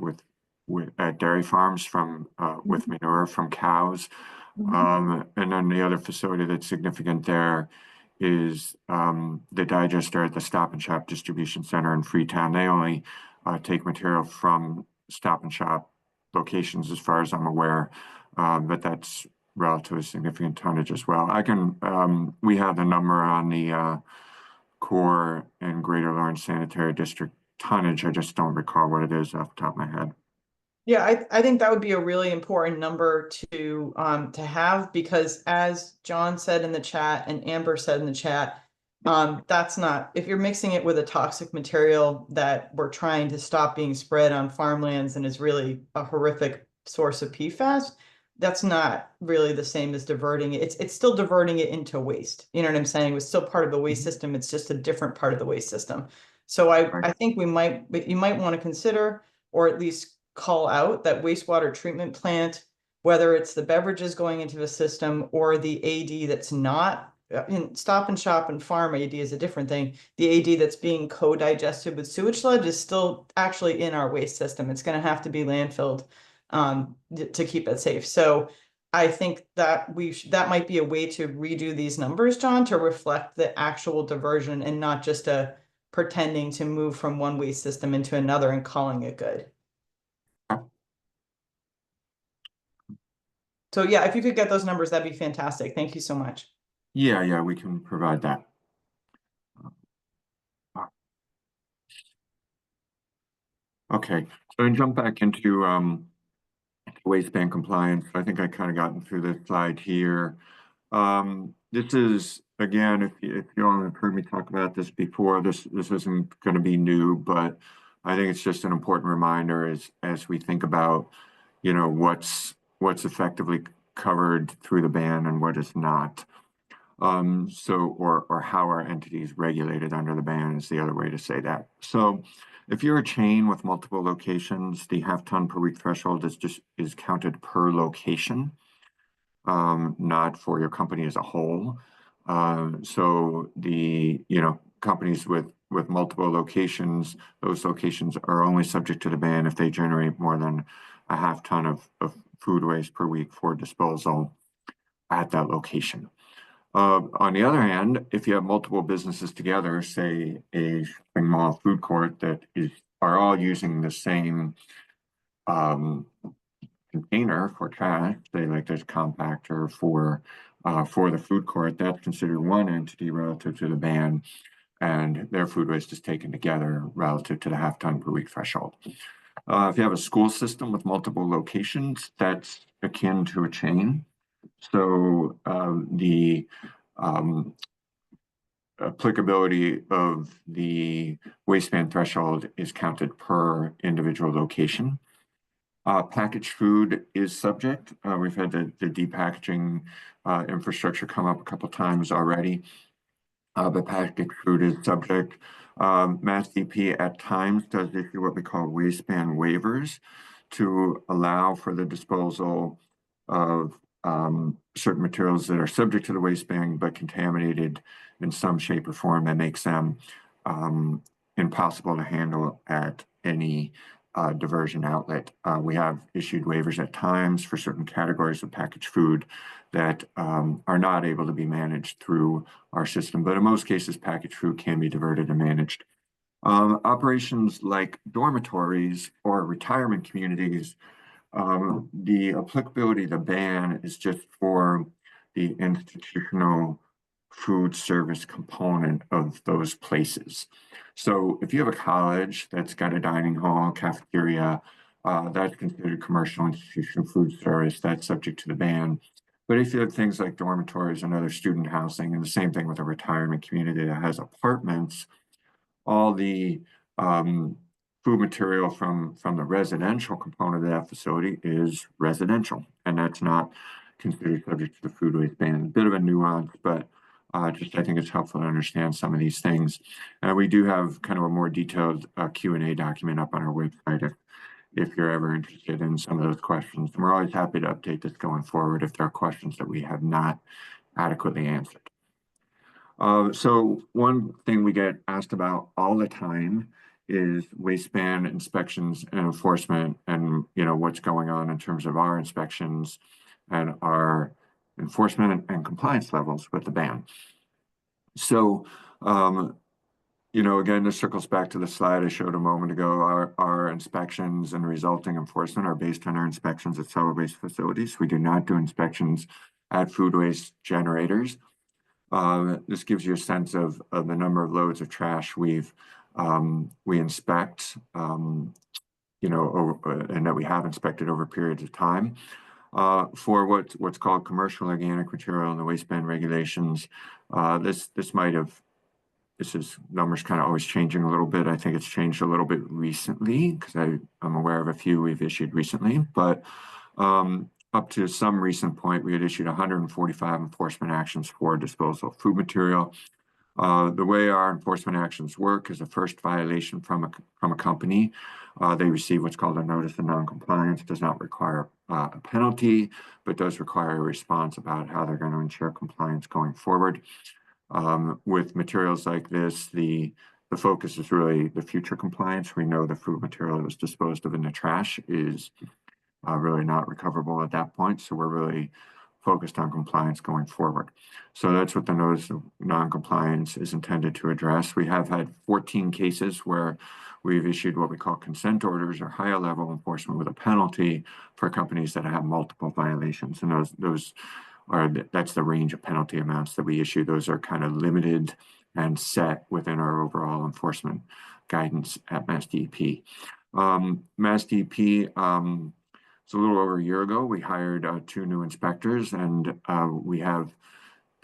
at dairy farms from with manure from cows. And then the other facility that's significant there is the digester at the Stop and Shop Distribution Center in Freetown. They only take material from Stop and Shop locations, as far as I'm aware, but that's relatively significant tonnage as well. We have the number on the core and Greater Lawrence Sanitary District tonnage. I just don't recall what it is off the top of my head. Yeah, I think that would be a really important number to have, because as John said in the chat and Amber said in the chat, that's not, if you're mixing it with a toxic material that we're trying to stop being spread on farmlands and is really a horrific source of PFAS, that's not really the same as diverting it. It's still diverting it into waste. You know what I'm saying? It's still part of the waste system. It's just a different part of the waste system. So I think you might want to consider, or at least call out, that wastewater treatment plant, whether it's the beverages going into the system or the AD that's not in Stop and Shop and farm AD is a different thing. The AD that's being co-digested with sewage sludge is still actually in our waste system. It's going to have to be landfilled to keep it safe. So I think that that might be a way to redo these numbers, John, to reflect the actual diversion and not just pretending to move from one waste system into another and calling it good. So yeah, if you could get those numbers, that'd be fantastic. Thank you so much. Yeah, we can provide that. Okay, so I jump back into waistband compliance. I think I kind of gotten through this slide here. This is, again, if you all have heard me talk about this before, this isn't going to be new, but I think it's just an important reminder as we think about, what's effectively covered through the ban and what is not. Or how our entities regulated under the ban is the other way to say that. So if you're a chain with multiple locations, the half-ton per week threshold is counted per location, not for your company as a whole. So the companies with multiple locations, those locations are only subject to the ban if they generate more than a half-ton of food waste per week for disposal at that location. On the other hand, if you have multiple businesses together, say a shopping mall food court that are all using the same container for trash, say like there's a compactor for the food court, that's considered one entity relative to the ban, and their food waste is taken together relative to the half-ton per week threshold. If you have a school system with multiple locations, that's akin to a chain. So the applicability of the waistband threshold is counted per individual location. Packaged food is subject. We've had the depackaging infrastructure come up a couple times already, but packaged food is subject. MassDEP at times does issue what we call waistband waivers to allow for the disposal of certain materials that are subject to the waistband but contaminated in some shape or form that makes them impossible to handle at any diversion outlet. We have issued waivers at times for certain categories of packaged food that are not able to be managed through our system, but in most cases, packaged food can be diverted and managed. Operations like dormitories or retirement communities, the applicability of the ban is just for the institutional food service component of those places. So if you have a college that's got a dining hall, cafeteria, that's considered commercial institutional food service, that's subject to the ban. But if you have things like dormitories and other student housing, and the same thing with a retirement community that has apartments, all the food material from the residential component of that facility is residential, and that's not considered subject to the food waste ban. A bit of a nuance, but just I think it's helpful to understand some of these things. We do have kind of a more detailed Q&A document up on our website if you're ever interested in some of those questions. And we're always happy to update this going forward if there are questions that we have not adequately answered. So one thing we get asked about all the time is waistband inspections and enforcement, and what's going on in terms of our inspections and our enforcement and compliance levels with the ban. So, you know, again, this circles back to the slide I showed a moment ago. Our inspections and resulting enforcement are based on our inspections at solid waste facilities. We do not do inspections at food waste generators. This gives you a sense of the number of loads of trash we inspect, you know, and that we have inspected over periods of time. For what's called commercial organic material in the waste ban regulations, this is numbers kind of always changing a little bit. I think it's changed a little bit recently because I'm aware of a few we've issued recently, but up to some recent point, we had issued 145 enforcement actions for disposal of food material. The way our enforcement actions work is a first violation from a company. They receive what's called a notice of non-compliance. Does not require a penalty, but does require a response about how they're going to ensure compliance going forward. With materials like this, the focus is really the future compliance. We know the food material that was disposed of in the trash is really not recoverable at that point. So we're really focused on compliance going forward. So that's what the notice of non-compliance is intended to address. We have had 14 cases where we've issued what we call consent orders or higher level enforcement with a penalty for companies that have multiple violations. And that's the range of penalty amounts that we issue. Those are kind of limited and set within our overall enforcement guidance at MassDEP. MassDEP, it's a little over a year ago, we hired 2 new inspectors, and we have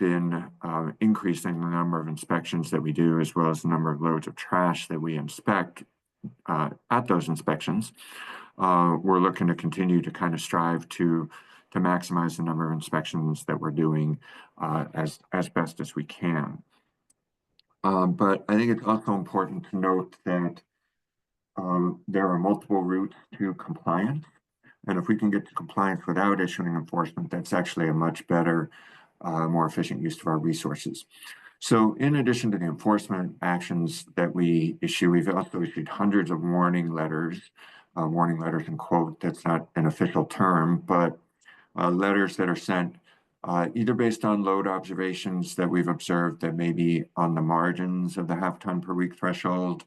been increasing the number of inspections that we do, as well as the number of loads of trash that we inspect at those inspections. We're looking to continue to kind of strive to maximize the number of inspections that we're doing as best as we can. But I think it's also important to note that there are multiple routes to compliance. And if we can get to compliance without issuing enforcement, that's actually a much better, more efficient use of our resources. So in addition to the enforcement actions that we issue, we've also issued hundreds of warning letters in quote, that's not an official term, but letters that are sent either based on load observations that we've observed that may be on the margins of the half-ton per week threshold,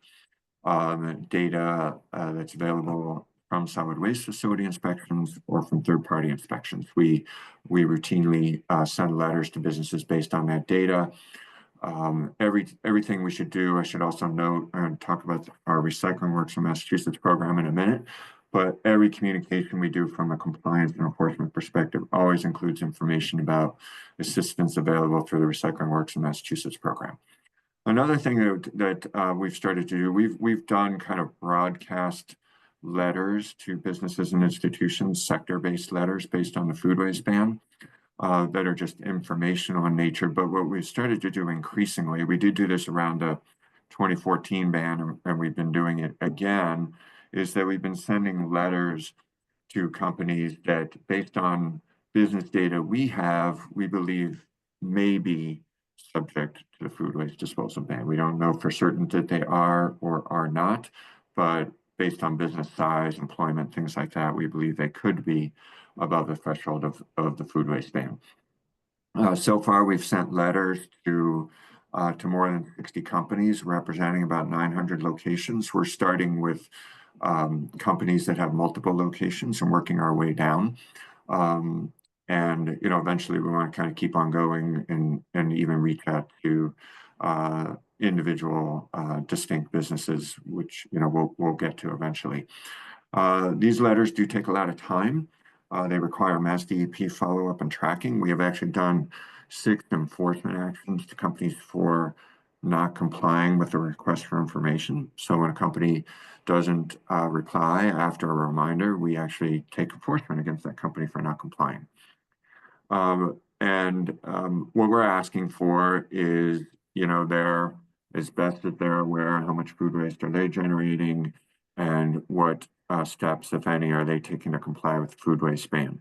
data that's available from solid waste facility inspections or from third-party inspections. We routinely send letters to businesses based on that data. Everything we should do, I should also note and talk about our Recycling Works in Massachusetts program in a minute, but every communication we do from a compliance and enforcement perspective always includes information about assistance available through the Recycling Works in Massachusetts program. Another thing that we've started to do, we've done kind of broadcast letters to businesses and institutions, sector-based letters based on the food waste ban that are just informational in nature. But what we've started to do increasingly, we did do this around the 2014 ban, and we've been doing it again, is that we've been sending letters to companies that, based on business data we believe may be subject to the food waste disposal ban. We don't know for certain that they are or are not, but based on business size, employment, things like that, we believe they could be above the threshold of the food waste ban. So far, we've sent letters to more than 60 companies representing about 900 locations. We're starting with companies that have multiple locations and working our way down. And you know, eventually we want to kind of keep on going and even reach out to individual distinct businesses, which you know we'll get to eventually. These letters do take a lot of time. They require MassDEP follow-up and tracking. We have actually done 6 enforcement actions to companies for not complying with the request for information. So when a company doesn't reply after a reminder, we actually take enforcement against that company for not complying. What we're asking for is, you know, they're as best that they're aware how much food waste are they generating and what steps, if any, are they taking to comply with the food waste ban.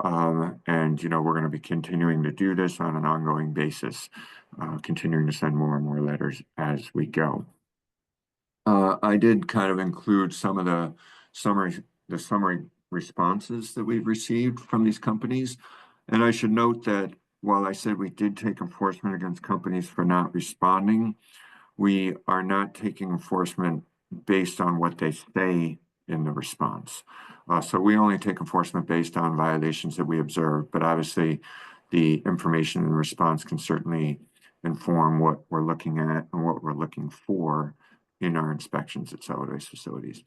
And, you know, we're going to be continuing to do this on an ongoing basis, continuing to send more and more letters as we go. I did kind of include some of the summary responses that we've received from these companies. And I should note that while I said we did take enforcement against companies for not responding, we are not taking enforcement based on what they say in the response. So we only take enforcement based on violations that we observe, but obviously the information in the response can certainly inform what we're looking at and what we're looking for in our inspections at solid waste facilities.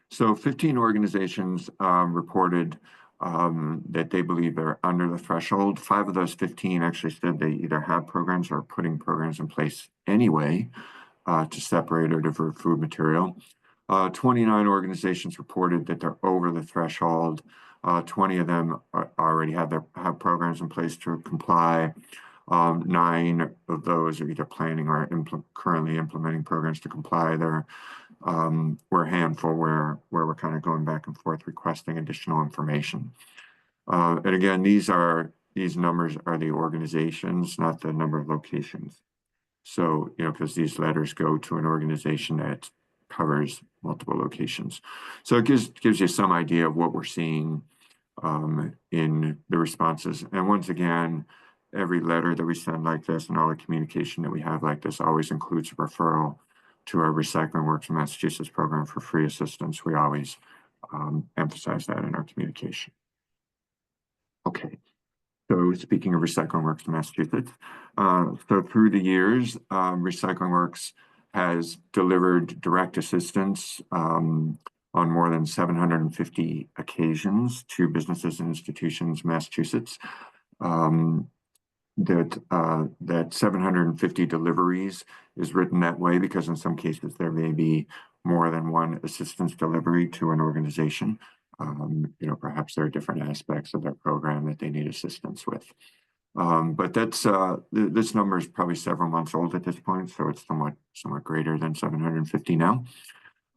So 15 organizations reported that they believe they're under the threshold. 5 of those 15 actually said they either have programs or are putting programs in place anyway to separate or divert food material. 29 organizations reported that they're over the threshold. 20 of them already have programs in place to comply. 9 of those are either planning or currently implementing programs to comply. We're a handful where we're kind of going back and forth requesting additional information. And again, these numbers are the organizations, not the number of locations. So, because these letters go to an organization that covers multiple locations. So it gives you some idea of what we're seeing in the responses. And once again, every letter that we send like this and all the communication that we have like this always includes a referral to our Recycling Works in Massachusetts program for free assistance. We always emphasize that in our communication. Okay. So speaking of Recycling Works in Massachusetts, so through the years, Recycling Works has delivered direct assistance on more than 750 occasions to businesses and institutions in Massachusetts. That 750 deliveries is written that way because in some cases there may be more than one assistance delivery to an organization. Perhaps there are different aspects of their program that they need assistance with. But that's this number is probably several months old at this point, so it's somewhat greater than 750 now.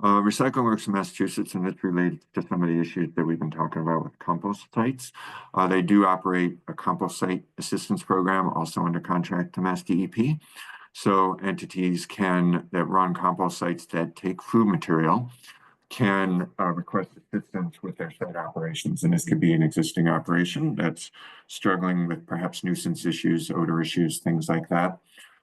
Recycling Works in Massachusetts, and it's related to some of the issues that we've been talking about with compost sites. They do operate a compost site assistance program, also under contract to MassDEP. So entities that run compost sites that take food material can request assistance with their site operations. And this could be an existing operation that's struggling with perhaps nuisance issues, odor issues, things like that.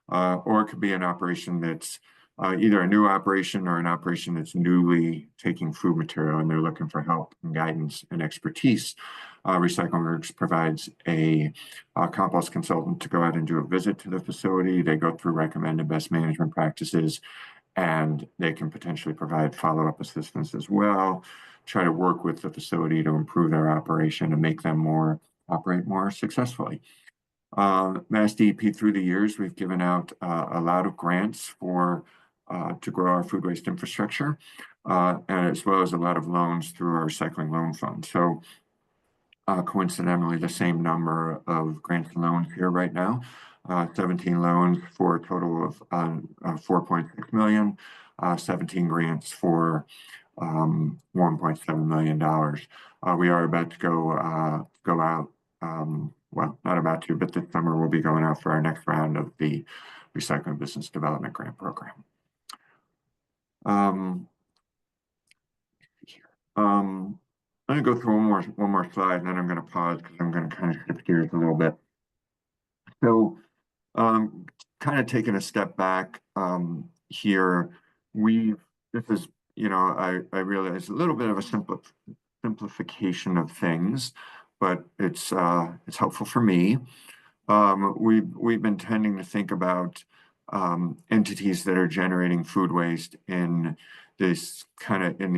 Or it could be an operation that's either a new operation or an operation that's newly taking food material and they're looking for help and guidance and expertise. Recycling Works provides a compost consultant to go out and do a visit to the facility. They go through recommended best management practices, and they can potentially provide follow-up assistance as well, try to work with the facility to improve their operation and make them operate more successfully. MassDEP, through the years, we've given out a lot of grants to grow our food waste infrastructure, and as well as a lot of loans through our recycling loan fund. So coincidentally, the same number of grants and loans here right now, 17 loans for a total of 4.6 million, 17 grants for $1.7 million. We are about to go out, well, not about to, but this summer we'll be going out for our next round of the Recycling Business Development Grant Program. I'm going to go through one more slide, and then I'm going to pause because I'm going to kind of shift gears a little bit. So, kind of taking a step back here, this is, I realize a little bit of a simplification of things, but it's helpful for me. We've been tending to think about entities that are generating food waste in these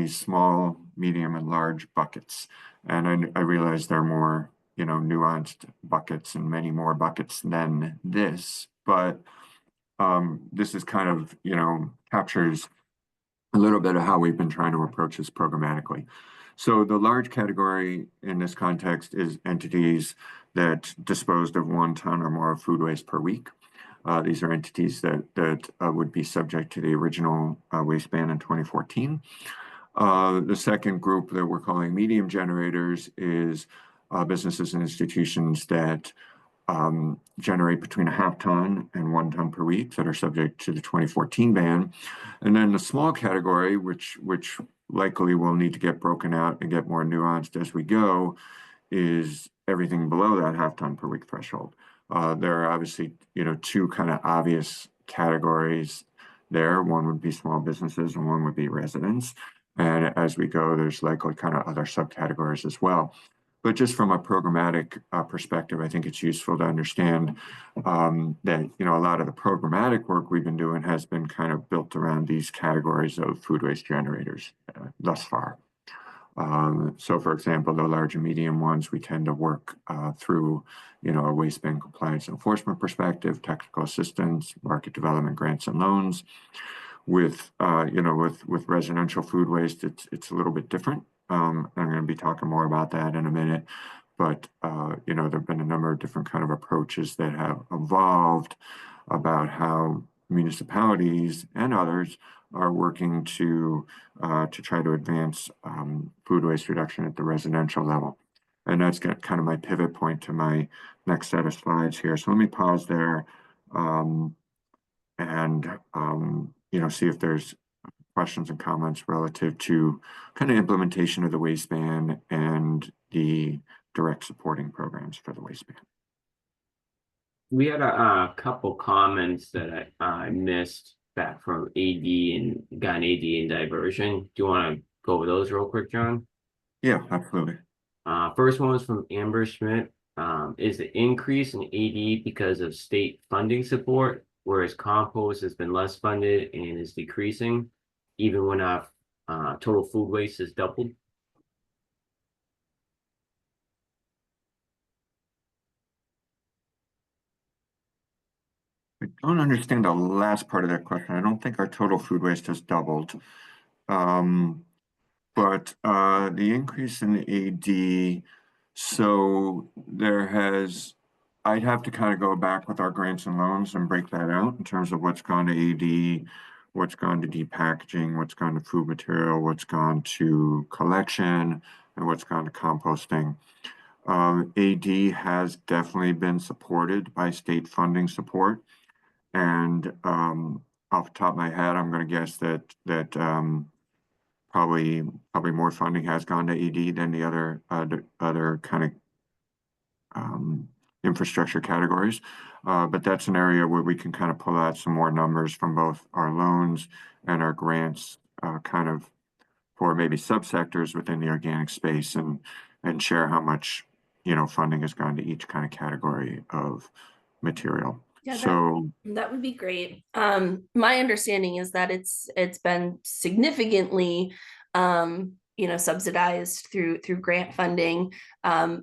small, medium, and large buckets. And I realize there are more, nuanced buckets and many more buckets than this, but this is kind of, captures a little bit of how we've been trying to approach this programmatically. So the large category in this context is entities that disposed of 1 ton or more of food waste per week. These are entities that would be subject to the original waste ban in 2014. The second group that we're calling medium generators is businesses and institutions that generate between 0.5 ton and 1 ton per week that are subject to the 2014 ban. And then the small category, which likely will need to get broken out and get more nuanced as we go, is everything below that half-ton per week threshold. There are obviously, two kind of obvious categories there. One would be small businesses and one would be residents. And as we go, there's likely kind of other subcategories as well. But just from a programmatic perspective, I think it's useful to understand that, a lot of the programmatic work we've been doing has been kind of built around these categories of food waste generators thus far. So for example, the large and medium ones, we tend to work through, a waste bin compliance enforcement perspective, technical assistance, market development grants and loans. With residential food waste, it's a little bit different. I'm going to be talking more about that in a minute, but there have been a number of different kind of approaches that have evolved about how municipalities and others are working to try to advance food waste reduction at the residential level. And that's got kind of my pivot point to my next set of slides here. So let me pause there and see if there's questions and comments relative to kind of implementation of the waste ban and the direct supporting programs for the waste ban. We had a couple comments that I missed back from AD and got an AD and diversion. Do you want to go over those real quick, John? Yeah, absolutely. First one was from Amber Schmidt. Is the increase in AD because of state funding support, whereas compost has been less funded and is decreasing, even when our total food waste has doubled? I don't understand the last part of that question. I don't think our total food waste has doubled. But the increase in the AD, so I'd have to kind of go back with our grants and loans and break that out in terms of what's gone to AD, what's gone to depackaging, what's gone to food material, what's gone to collection, and what's gone to composting. AD has definitely been supported by state funding support. And off the top of my head, I'm going to guess that probably more funding has gone to AD than the other kind of infrastructure categories. But that's an area where we can kind of pull out some more numbers from both our loans and our grants, kind of for maybe subsectors within the organic space, and share how much funding has gone to each kind of category of material. Yeah, So that would be great. My understanding is that it's been significantly subsidized through grant funding,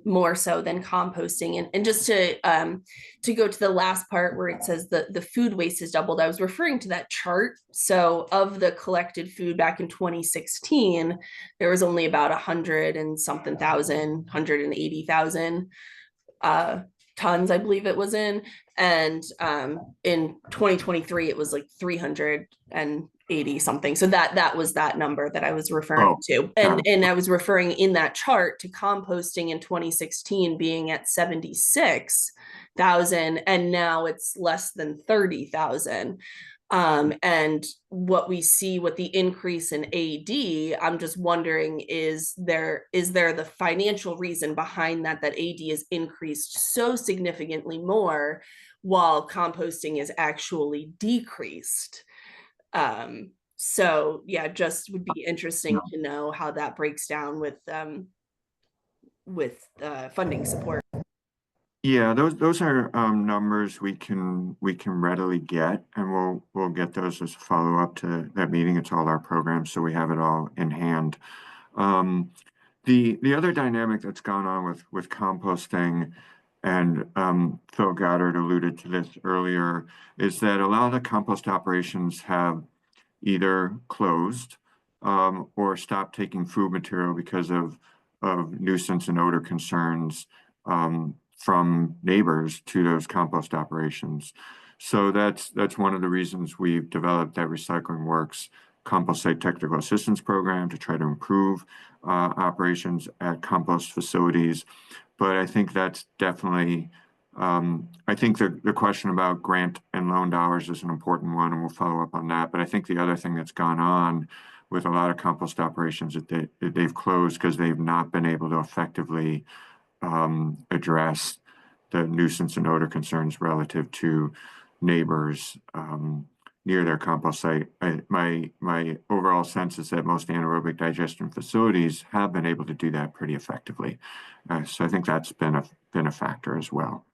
more so than composting. And just to go to the last part where it says the food waste has doubled, I was referring to that chart. So of the collected food back in 2016, there was only about 100 and something thousand, 180,000 tons, I believe it was in. And in 2023, it was like 380 something. So that was that number that I was referring to. And I was referring in that chart to composting in 2016 being at 76,000, and now it's less than 30,000. And what we see with the increase in AD, I'm just wondering, is there the financial reason behind that AD is increased so significantly more while composting is actually decreased? So yeah, just would be interesting to know how that breaks down with funding support. Yeah, those are numbers we can readily get, and we'll get those as a follow-up to that meeting. It's all our programs, so we have it all in hand. The other dynamic that's gone on with composting, and Phil Goddard alluded to this earlier, is that a lot of the compost operations have either closed or stopped taking food material because of nuisance and odor concerns from neighbors to those compost operations. So that's one of the reasons we've developed that Recycling Works Compost Site Technical Assistance Program to try to improve operations at compost facilities. But I think that's definitely, I think the question about grant and loan dollars is an important one, and we'll follow up on that. But I think the other thing that's gone on with a lot of compost operations that they've closed because they've not been able to effectively address the nuisance and odor concerns relative to neighbors near their compost site. My overall sense is that most anaerobic digestion facilities have been able to do that pretty effectively. So I think that's been a factor as well.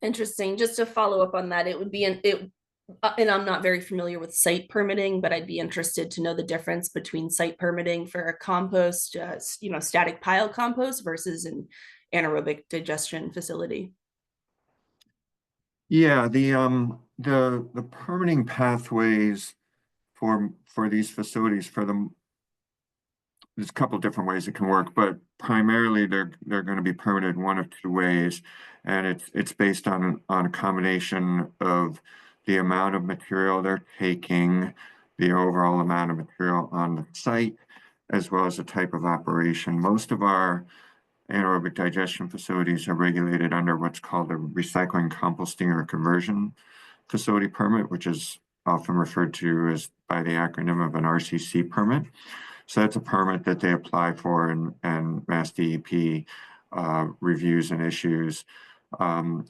Interesting. Just to follow up on that, it would be and I'm not very familiar with site permitting, but I'd be interested to know the difference between site permitting for a compost, static pile compost versus an anaerobic digestion facility. Yeah, the permitting pathways for these facilities there's a couple different ways it can work, but primarily they're going to be permitted one of two ways, and it's based on a combination of the amount of material they're taking, the overall amount of material on the site, as well as the type of operation. Most of our anaerobic digestion facilities are regulated under what's called a recycling, composting, or conversion facility permit, which is often referred to as by the acronym of an RCC permit. So that's a permit that they apply for, and MassDEP reviews and issues.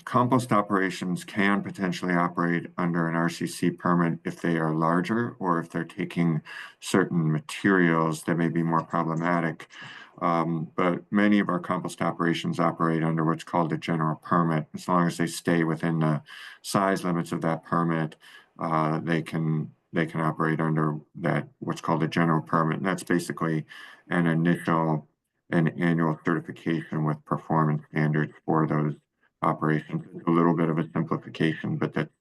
Compost operations can potentially operate under an RCC permit if they are larger or if they're taking certain materials that may be more problematic. But many of our compost operations operate under what's called a general permit. As long as they stay within the size limits of that permit, they can operate under that what's called a general permit. And that's basically an annual certification with performance standards for those operations. It's a little bit of a simplification, but that's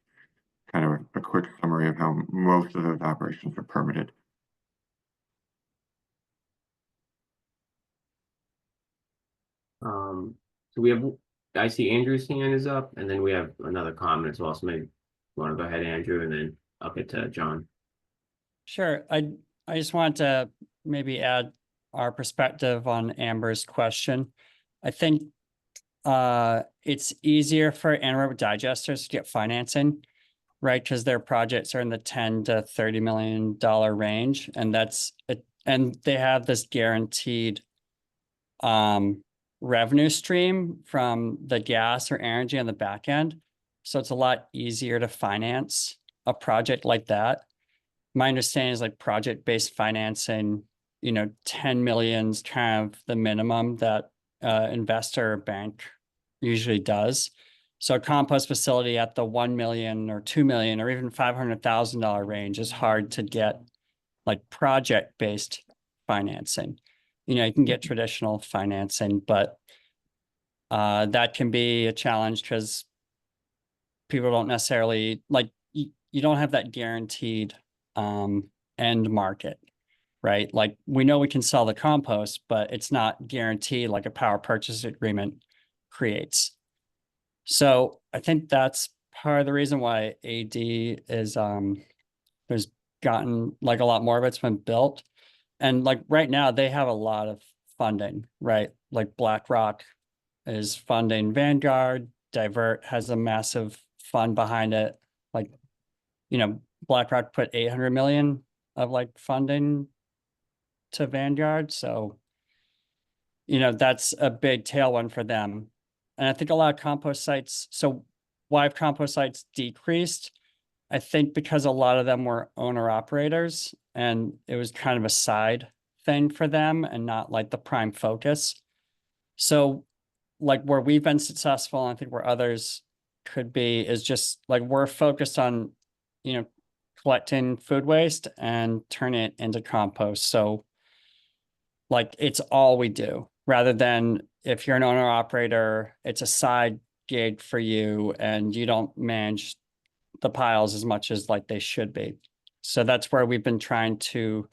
kind of a quick summary of how most of those operations are permitted. So I see Andrew's hand is up, and then we have another comment as well. So maybe you want to go ahead, Andrew, and then I'll get to John. Sure. I just want to maybe add our perspective on Amber's question. I think it's easier for anaerobic digesters to get financing, right? Because their projects are in the $10 to $30 million range, and and they have this guaranteed revenue stream from the gas or energy on the back end. So it's a lot easier to finance a project like that. My understanding is like project-based financing, 10 million is kind of the minimum that investor or bank usually does. So a compost facility at the 1 million or 2 million or even $500,000 range is hard to get like project-based financing. You can get traditional financing, but that can be a challenge because people don't necessarily you don't have that guaranteed end market, right? Like we know we can sell the compost, but it's not guaranteed like a power purchase agreement creates. So I think that's part of the reason why AD is there's gotten like a lot more of it's been built. And like right now they have a lot of funding, right? Like BlackRock is funding Vanguard, Divert has a massive fund behind it. Like, BlackRock put 800 million of like funding to Vanguard. So, that's a big tailwind for them. And I think a lot of compost sites, so why have compost sites decreased? I think because a lot of them were owner operators and it was kind of a side thing for them and not like the prime focus. So like where we've been successful, and I think where others could be is just like we're focused on, collecting food waste and turning it into compost. So like it's all we do, rather than if you're an owner operator, it's a side gig for you and you don't manage the piles as much as like they should be. So that's where we've been trying to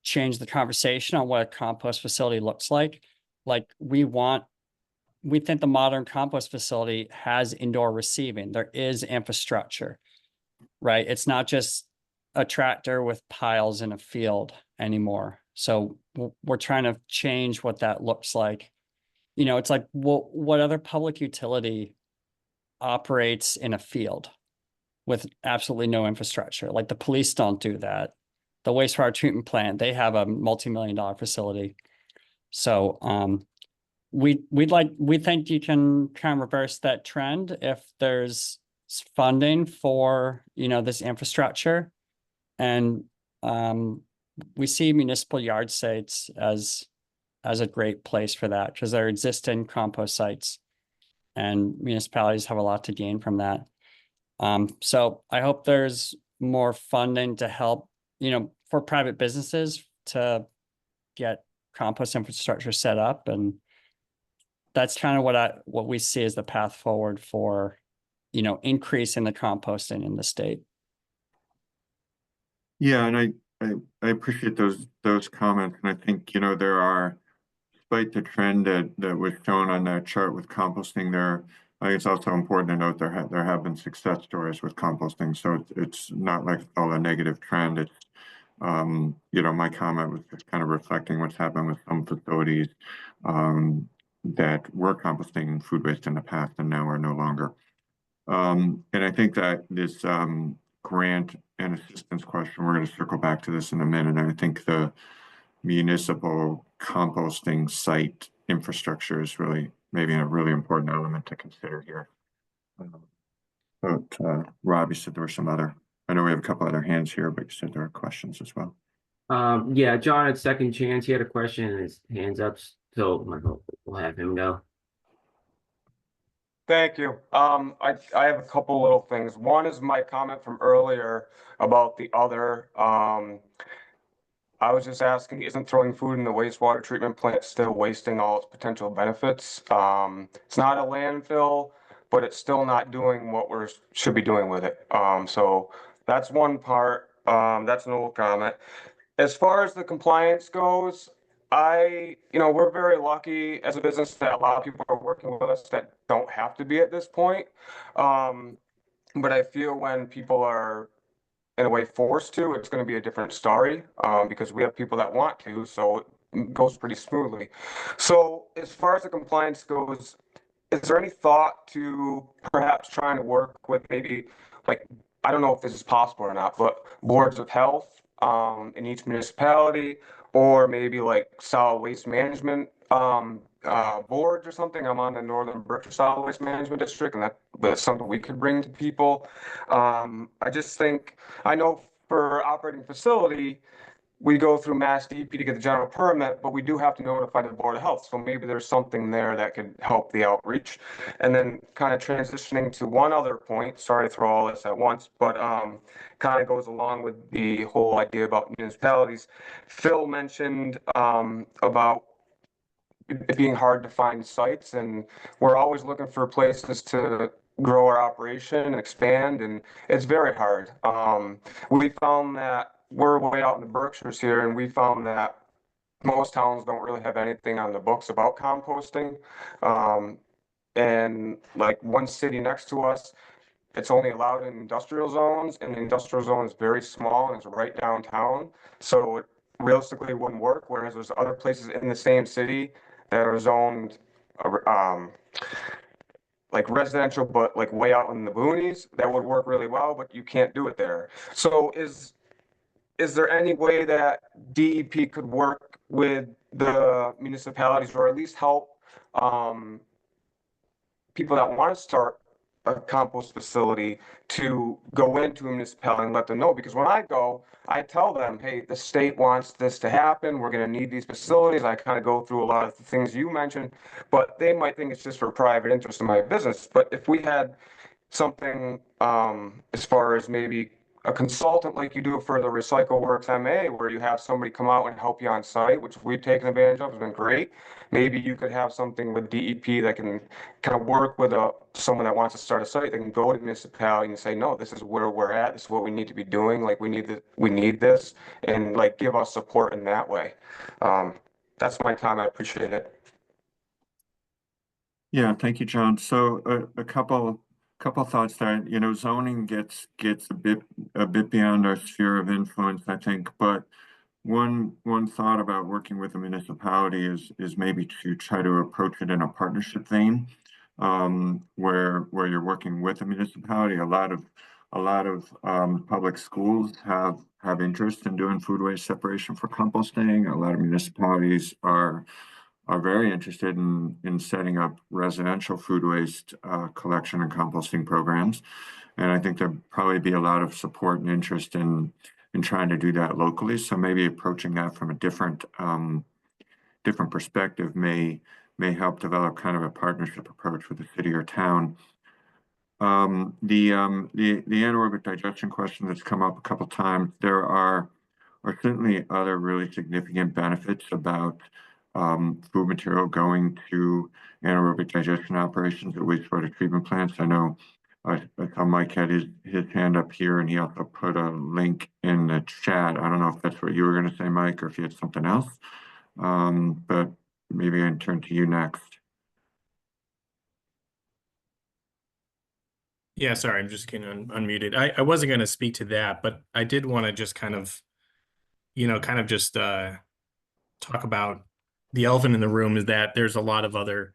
change the conversation on what a compost facility looks like. Like we think the modern compost facility has indoor receiving. There is infrastructure, right? It's not just a tractor with piles in a field anymore. So we're trying to change what that looks like. It's like what other public utility operates in a field with absolutely no infrastructure? Like the police don't do that. The wastewater treatment plant, they have a multi-million-dollar facility. So we think you can kind of reverse that trend if there's funding for, this infrastructure. And we see municipal yard sites as a great place for that, because they're existing compost sites and municipalities have a lot to gain from that. So I hope there's more funding to help, for private businesses to get compost infrastructure set up. And that's kind of what we see as the path forward for, increasing the composting in the state. Yeah, and I appreciate those comments, and I think, there are, despite the trend that was shown on that chart with composting there, I think it's also important to note there have been success stories with composting, so it's not like all a negative trend. It's my comment was just kind of reflecting what's happened with some facilities that were composting food waste in the past and now are no longer. And I think that this grant and assistance question, we're going to circle back to this in a minute. And I think the municipal composting site infrastructure is really maybe a really important element to consider here. But Rob, you said there were some other, I know we have a couple other hands here, but you said there are questions as well. Yeah, John had second chance. He had a question and his hand's up, so we'll have him go. Thank you. I have a couple little things. One is my comment from earlier about the other. I was just asking, isn't throwing food in the wastewater treatment plant still wasting all its potential benefits? It's not a landfill, but it's still not doing what we should be doing with it. So that's one part. That's an old comment. As far as the compliance goes, we're very lucky as a business that a lot of people are working with us that don't have to be at this point. But I feel when people are in a way forced to, it's going to be a different story, because we have people that want to, so it goes pretty smoothly. So as far as the compliance goes, is there any thought to perhaps trying to work with maybe, like, I don't know if this is possible or not, but boards of health in each municipality, or maybe like solid waste management boards or something? I'm on the Northern Berkshire Solid Waste Management District, and that's something we could bring to people. I just think, I know for operating facility, we go through MassDEP to get the general permit, but we do have to notify the Board of Health. So maybe there's something there that could help the outreach. And then kind of transitioning to one other point, sorry to throw all this at once, but kind of goes along with the whole idea about municipalities. Phil mentioned about it being hard to find sites, and we're always looking for places to grow our operation and expand, and it's very hard. We found that we're way out in the Berkshires here, and we found that most towns don't really have anything on the books about composting. And like one city next to us, it's only allowed in industrial zones, and the industrial zone is very small and it's right downtown. So it realistically wouldn't work, whereas there's other places in the same city that are zoned like residential, but like way out in the boonies, that would work really well, but you can't do it there. So is there any way that DEP could work with the municipalities, or at least help people that want to start a compost facility to go into a municipality and let them know? Because when I go, I tell them, hey, the state wants this to happen. We're going to need these facilities. I kind of go through a lot of the things you mentioned, but they might think it's just for private interest in my business. But if we had something as far as maybe a consultant like you do for the Recycle Works MA, where you have somebody come out and help you on site, which we've taken advantage of, has been great. Maybe you could have something with DEP that can kind of work with someone that wants to start a site. They can go to the municipality and say, no, this is where we're at. This is what we need to be doing. Like we need this, and like give us support in that way. That's my time. I appreciate it. Yeah, thank you, John. So a couple thoughts there. Zoning gets a bit beyond our sphere of influence, I think. But one thought about working with a municipality is maybe to try to approach it in a partnership vein, where you're working with a municipality. A lot of public schools have interest in doing food waste separation for composting. A lot of municipalities are are very interested in setting up residential food waste collection and composting programs. And I think there'd probably be a lot of support and interest in trying to do that locally. So maybe approaching that from a different perspective may help develop kind of a partnership approach with the city or town. The anaerobic digestion question that's come up a couple times, there are certainly other really significant benefits about food material going to anaerobic digestion operations at wastewater treatment plants. I know I saw Mike had his hand up here, and he also put a link in the chat. I don't know if that's what you were going to say, Mike, or if you had something else. But maybe I can turn to you next. Yeah, sorry, I'm just getting unmuted. I wasn't going to speak to that, but I did want to just kind of just talk about the elephant in the room is that there's a lot of other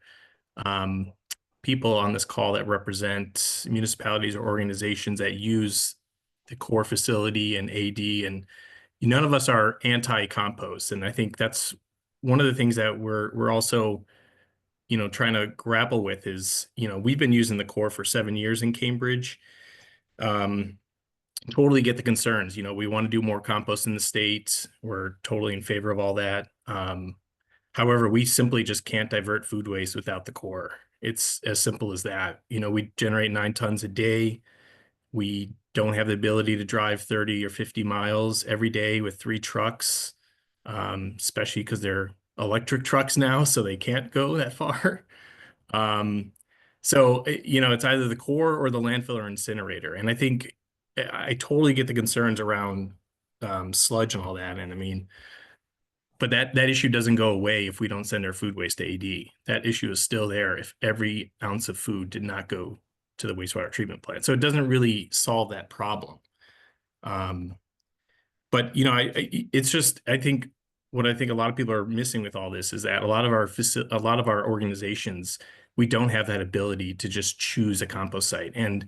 people on this call that represent municipalities or organizations that use the core facility and AD, and none of us are anti-compost. And I think that's one of the things that we're also trying to grapple with is, we've been using the core for 7 years in Cambridge. Totally get the concerns. We want to do more compost in the state. We're totally in favor of all that. However, we simply just can't divert food waste without the core. It's as simple as that. We generate 9 tons a day. We don't have the ability to drive 30 or 50 miles every day with 3 trucks, especially because they're electric trucks now, so they can't go that far. So, it's either the core or the landfill or incinerator. And I think I totally get the concerns around sludge and all that. And I mean, but that issue doesn't go away if we don't send our food waste to AD. That issue is still there if every ounce of food did not go to the wastewater treatment plant. So it doesn't really solve that problem. But it's just, I think what I think a lot of people are missing with all this is that a lot of our organizations, we don't have that ability to just choose a compost site, and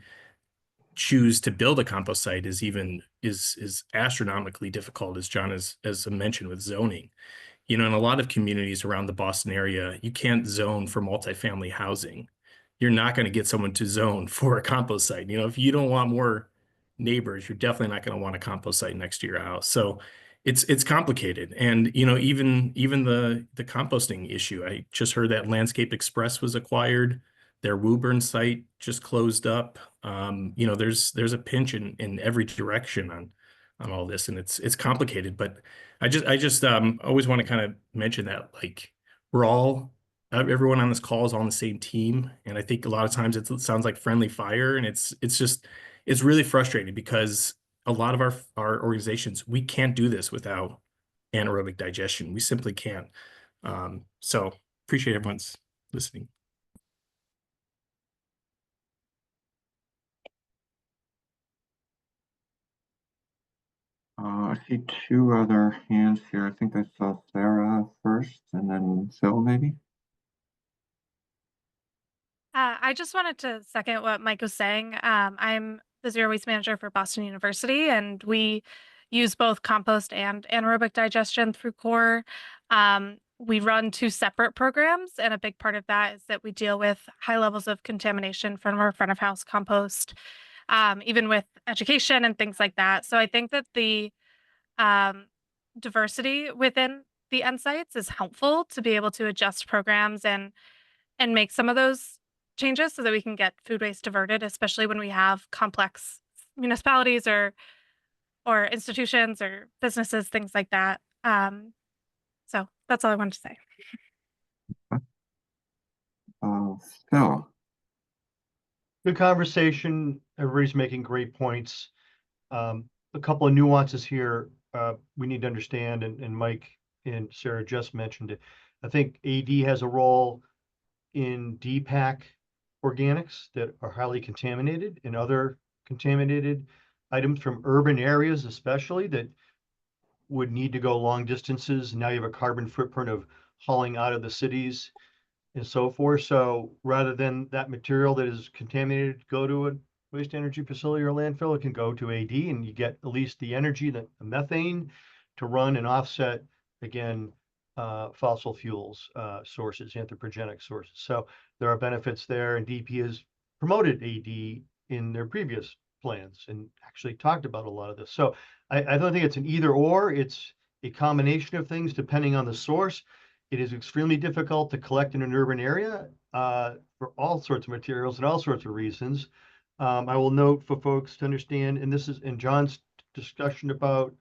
choose to build a compost site is astronomically difficult, as John has mentioned, with zoning. In a lot of communities around the Boston area, you can't zone for multifamily housing. You're not going to get someone to zone for a compost site. If you don't want more neighbors, you're definitely not going to want a compost site next to your house. So it's complicated. And even the composting issue, I just heard that Landscape Express was acquired. Their Woburn site just closed up. There's a pinch in every direction on all this, and it's complicated. But I just always want to kind of mention that, like, everyone on this call is on the same team, and I think a lot of times it sounds like friendly fire, and it's really frustrating because a lot of our organizations, we can't do this without anaerobic digestion. We simply can't. So appreciate everyone's listening. I see 2 other hands here. I think I saw Sarah first and then Phil, maybe. I just wanted to second what Mike was saying. I'm the zero waste manager for Boston University, and we use both compost and anaerobic digestion through CORE. We run 2 separate programs, and a big part of that is that we deal with high levels of contamination from our front of house compost, even with education and things like that. So I think that the diversity within the end sites is helpful to be able to adjust programs and make some of those changes so that we can get food waste diverted, especially when we have complex municipalities or institutions or businesses, things like that. So that's all I wanted to say. Phil. Good conversation. Everybody's making great points. A couple of nuances here we need to understand, and Mike and Sarah just mentioned it. I think AD has a role in DPAC organics that are highly contaminated, and other contaminated items from urban areas, especially, that would need to go long distances. Now you have a carbon footprint of hauling out of the cities and so forth. So rather than that material that is contaminated go to a waste energy facility or landfill, it can go to AD, and you get at least the energy, the methane, to run and offset, again, fossil fuels sources, anthropogenic sources. So there are benefits there, and DP has promoted AD in their previous plans and actually talked about a lot of this. So I don't think it's an either or, it's a combination of things depending on the source. It is extremely difficult to collect in an urban area for all sorts of materials and all sorts of reasons. I will note for folks to understand, and this is in John's discussion about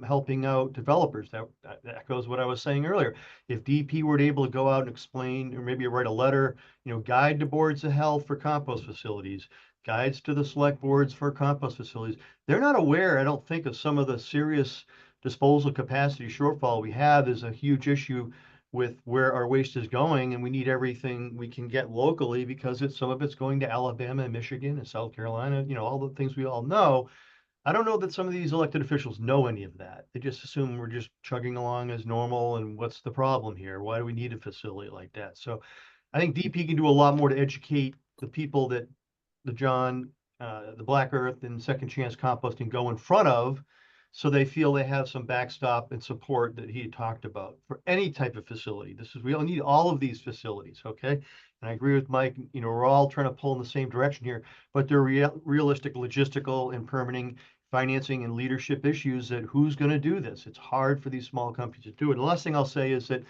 helping out developers. That echoes what I was saying earlier. If DP were able to go out and explain, or maybe write a letter, guide to boards of health for compost facilities, guides to the select boards for compost facilities, they're not aware, I don't think, of some of the serious disposal capacity shortfall we have. Is a huge issue with where our waste is going, and we need everything we can get locally because some of it's going to Alabama and Michigan and South Carolina, all the things we all know. I don't know that some of these elected officials know any of that. They just assume we're just chugging along as normal, and what's the problem here? Why do we need a facility like that? So I think DP can do a lot more to educate the people that the Black Earth and Second Chance Composting go in front of, so they feel they have some backstop and support that he had talked about for any type of facility. We all need all of these facilities, okay? And I agree with Mike, we're all trying to pull in the same direction here, but they're realistic logistical and permitting, financing, and leadership issues that who's going to do this? It's hard for these small companies to do it. And the last thing I'll say is that,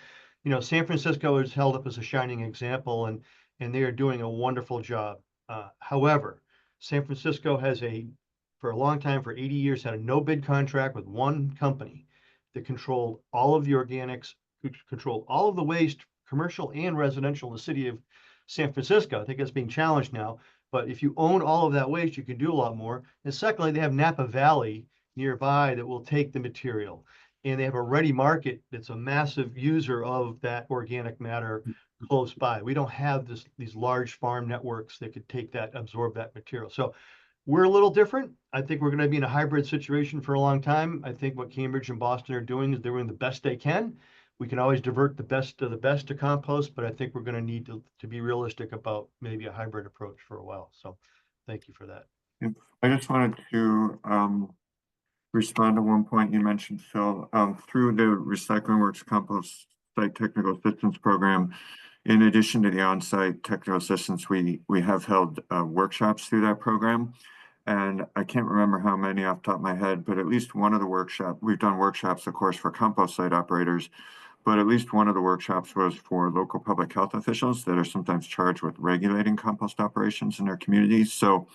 San Francisco is held up as a shining example, and they are doing a wonderful job. However, San Francisco has for a long time, for 80 years, had a no bid contract with one company that controlled all of the organics, controlled all of the waste, commercial and residential, in the city of San Francisco. I think that's being challenged now. But if you own all of that waste, you can do a lot more. And secondly, they have Napa Valley nearby that will take the material. And they have a ready market that's a massive user of that organic matter close by. We don't have these large farm networks that could absorb that material. So we're a little different. I think we're going to be in a hybrid situation for a long time. I think what Cambridge and Boston are doing is they're doing the best they can. We can always divert the best of the best to compost, but I think we're going to need to be realistic about maybe a hybrid approach for a while. So thank you for that. I just wanted to respond to one point you mentioned, Phil. Through the Recycling Works Compost Site Technical Assistance Program, in addition to the on-site technical assistance, we have held workshops through that program. And I can't remember how many off the top of my head, but at least one of the we've done workshops, of course, for compost site operators, but at least one of the workshops was for local public health officials that are sometimes charged with regulating compost operations in their communities. So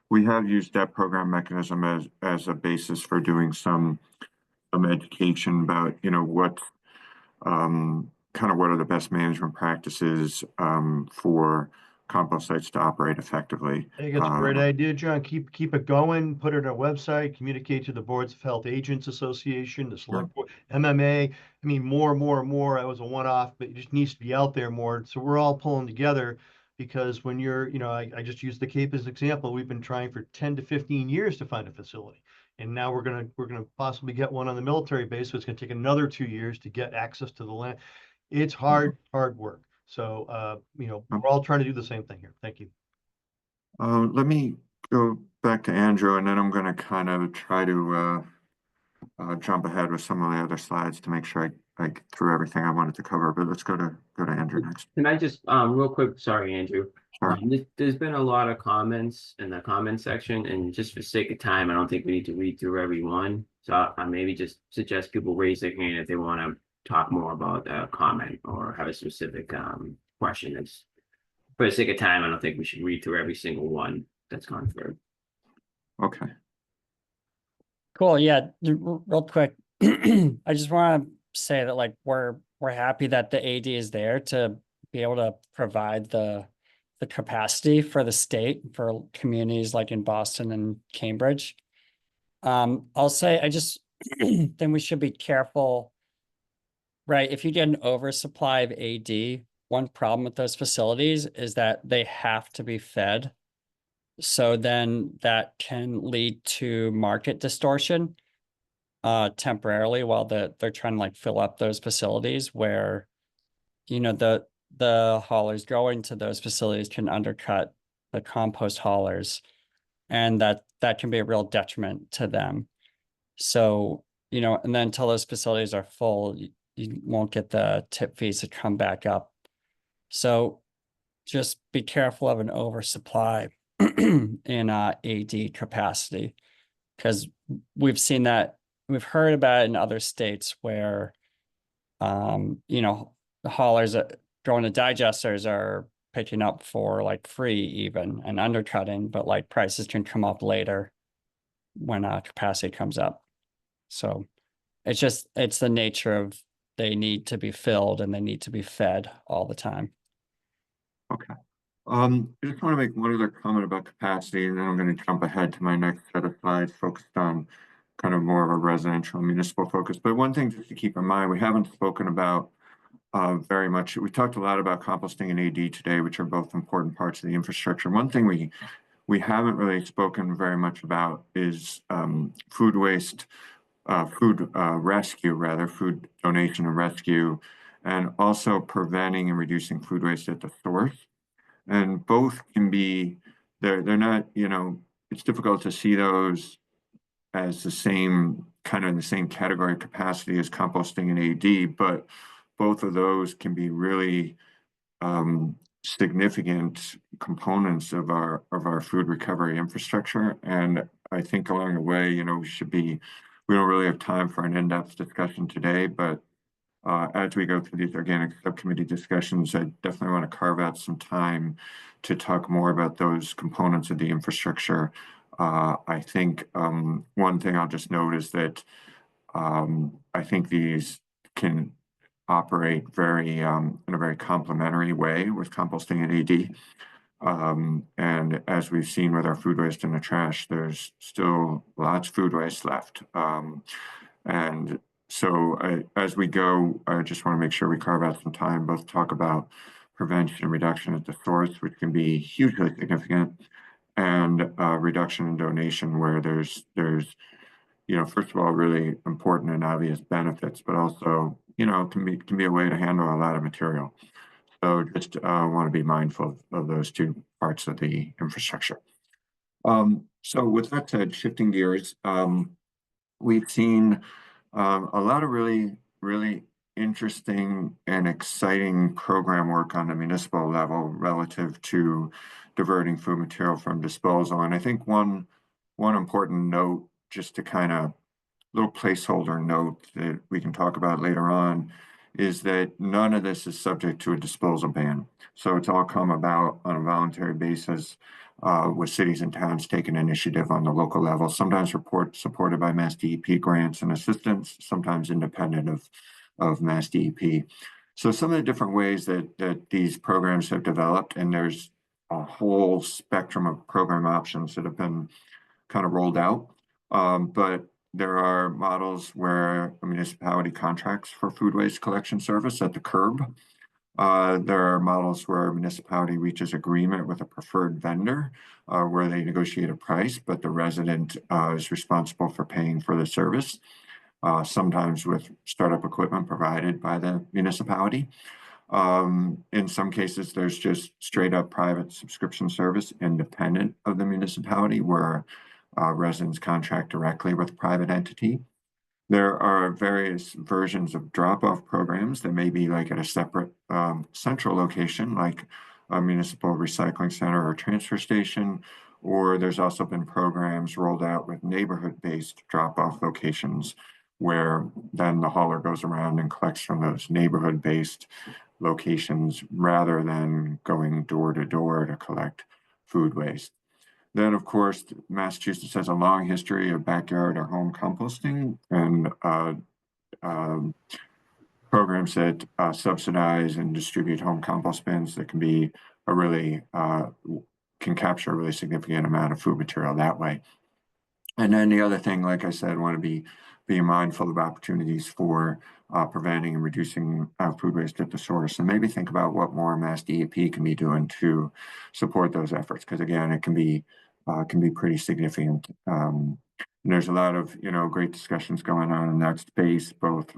we have used that program mechanism as a basis for doing some education about, what what are the best management practices for compost sites to operate effectively. I think it's a great idea, John. Keep it going, put it on our website, communicate to the Boards of Health Agents Association, the Select Board, MMA. I mean, more. That was a one-off, but it just needs to be out there more. So we're all pulling together, because when you're, I just used the Cape as an example. We've been trying for 10 to 15 years to find a facility. And now we're gonna possibly get one on the military base. So it's gonna take another 2 years to get access to the land. It's hard work. So, we're all trying to do the same thing here. Thank you. Let me go back to Andrew, and then I'm going to kind of try to jump ahead with some of the other slides to make sure I get through everything I wanted to cover. But let's go to Andrew next. Can I just real quick? Sorry, Andrew. Sure. There's been a lot of comments in the comment section, and just for sake of time, I don't think we need to read through every one. So I maybe just suggest people raise their hand if they want to talk more about a comment or have a specific question. It's, for the sake of time, I don't think we should read through every single one that's gone through. Okay. Cool. Yeah, real quick. I just want to say that we're happy that the AD is there to be able to provide the capacity for the state, for communities like in Boston and Cambridge. I'll say I just think we should be careful, right? If you get an oversupply of AD, one problem with those facilities is that they have to be fed. So then that can lead to market distortion temporarily while they're trying to fill up those facilities, where the haulers going to those facilities can undercut the compost haulers, and that can be a real detriment to them. So, and then until those facilities are full, you won't get the tip fees to come back up. So just be careful of an oversupply in AD capacity, because we've seen that, we've heard about it in other states where you know, the haulers going to digesters are picking up for like free even and undercutting, but like prices can come up later when capacity comes up. So it's the nature of, they need to be filled and they need to be fed all the time. Okay. I just want to make one other comment about capacity, and then I'm going to jump ahead to my next set of slides focused on kind of more of a residential municipal focus. But one thing just to keep in mind, we haven't spoken about very much. We talked a lot about composting and AD today, which are both important parts of the infrastructure. One thing we haven't really spoken very much about is food waste, rescue rather, food donation and rescue, and also preventing and reducing food waste at the source. And both can be, they're not, you know, it's difficult to see those as the same, kind of in the same category of capacity as composting and AD, but both of those can be really significant components of our food recovery infrastructure. And I think along the way, you know, we don't really have time for an in-depth discussion today, but as we go through these organic subcommittee discussions, I definitely want to carve out some time to talk more about those components of the infrastructure. I think one thing I'll just note is that I think these can operate very in a very complementary way with composting and AD. And as we've seen with our food waste in the trash, there's still lots of food waste left. And so as we go, I just want to make sure we carve out some time, both talk about prevention and reduction at the source, which can be hugely significant, and reduction in donation, where there's you know, first of all, really important and obvious benefits, but also, you know, can be a way to handle a lot of material. So just want to be mindful of those two parts of the infrastructure. So with that said, shifting gears, we've seen a lot of really interesting and exciting program work on the municipal level relative to diverting food material from disposal. And I think one important note, just to kind of little placeholder note that we can talk about later on, is that none of this is subject to a disposal ban. So it's all come about on a voluntary basis with cities and towns taking initiative on the local level, sometimes supported by MassDEP grants and assistance, sometimes independent of MassDEP. So some of the different ways that these programs have developed, and there's a whole spectrum of program options that have been kind of rolled out. But there are models where a municipality contracts for food waste collection service at the curb. There are models where a municipality reaches agreement with a preferred vendor where they negotiate a price, but the resident is responsible for paying for the service, sometimes with startup equipment provided by the municipality. In some cases, there's just straight up private subscription service independent of the municipality where residents contract directly with a private entity. There are various versions of drop-off programs that may be like at a separate central location, like a municipal recycling center or transfer station, or there's also been programs rolled out with neighborhood-based drop-off locations where then the hauler goes around and collects from those neighborhood-based locations rather than going door to door to collect food waste. Then, of course, Massachusetts has a long history of backyard or home composting and programs that subsidize and distribute home compost bins that can be a really, can capture a really significant amount of food material that way. And then the other thing, like I said, want to be mindful of opportunities for preventing and reducing food waste at the source, and maybe think about what more MassDEP can be doing to support those efforts. Because again, it can be pretty significant. And there's a lot of great discussions going on in that space, both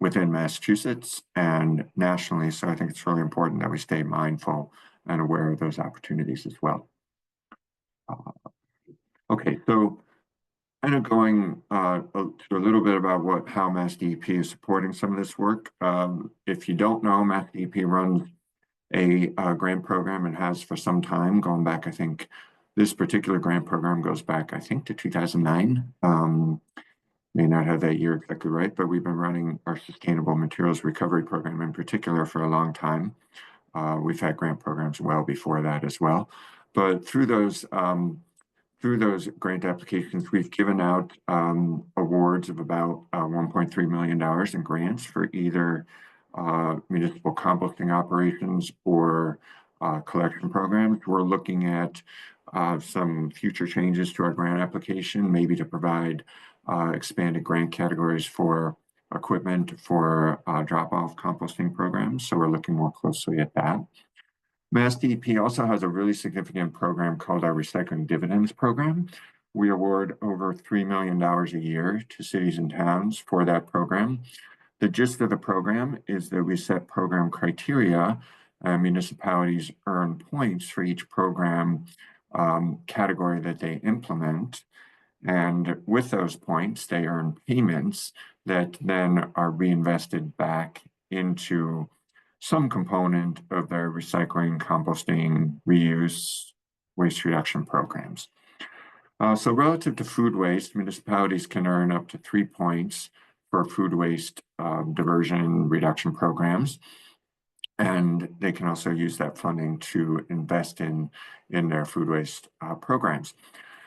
within Massachusetts and nationally. So I think it's really important that we stay mindful and aware of those opportunities as well. Okay, so kind of going to a little bit about how MassDEP is supporting some of this work. If you don't know, MassDEP runs a grant program and has for some time, going back, I think this particular grant program goes back, I think, to 2009. May not have that year exactly right, but we've been running our Sustainable Materials Recovery Program in particular for a long time. We've had grant programs well before that as well. But through those grant applications, we've given out awards of about $1.3 million in grants for either municipal composting operations or collection programs. We're looking at some future changes to our grant application, maybe to provide expanded grant categories for equipment for drop-off composting programs. So we're looking more closely at that. MassDEP also has a really significant program called our Recycling Dividends Program. We award over $3 million a year to cities and towns for that program. The gist of the program is that we set program criteria. Municipalities earn points for each program category that they implement. And with those points, they earn payments that then are reinvested back into some component of their recycling, composting, reuse, waste reduction programs. So relative to food waste, municipalities can earn up to 3 points for food waste diversion reduction programs. And they can also use that funding to invest in their food waste programs.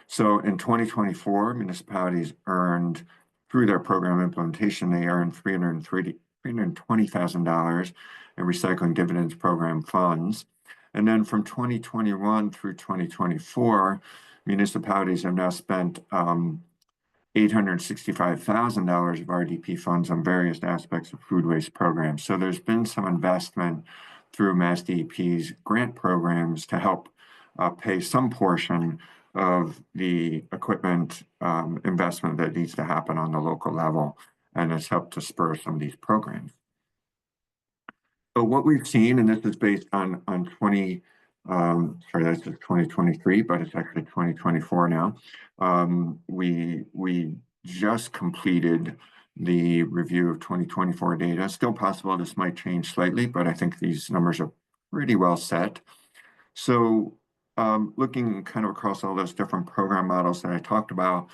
So in 2024, municipalities earned, through their program implementation, they earned $320,000 in recycling dividends program funds. And then from 2021 through 2024, municipalities have now spent $865,000 of RDP funds on various aspects of food waste programs. So there's been some investment through MassDEP's grant programs to help pay some portion of the equipment investment that needs to happen on the local level, and it's helped to spur some of these programs. So what we've seen, and this is based on 2023, but it's actually 2024 now. We just completed the review of 2024 data. Still possible this might change slightly, but I think these numbers are pretty well set. So looking kind of across all those different program models that I talked about,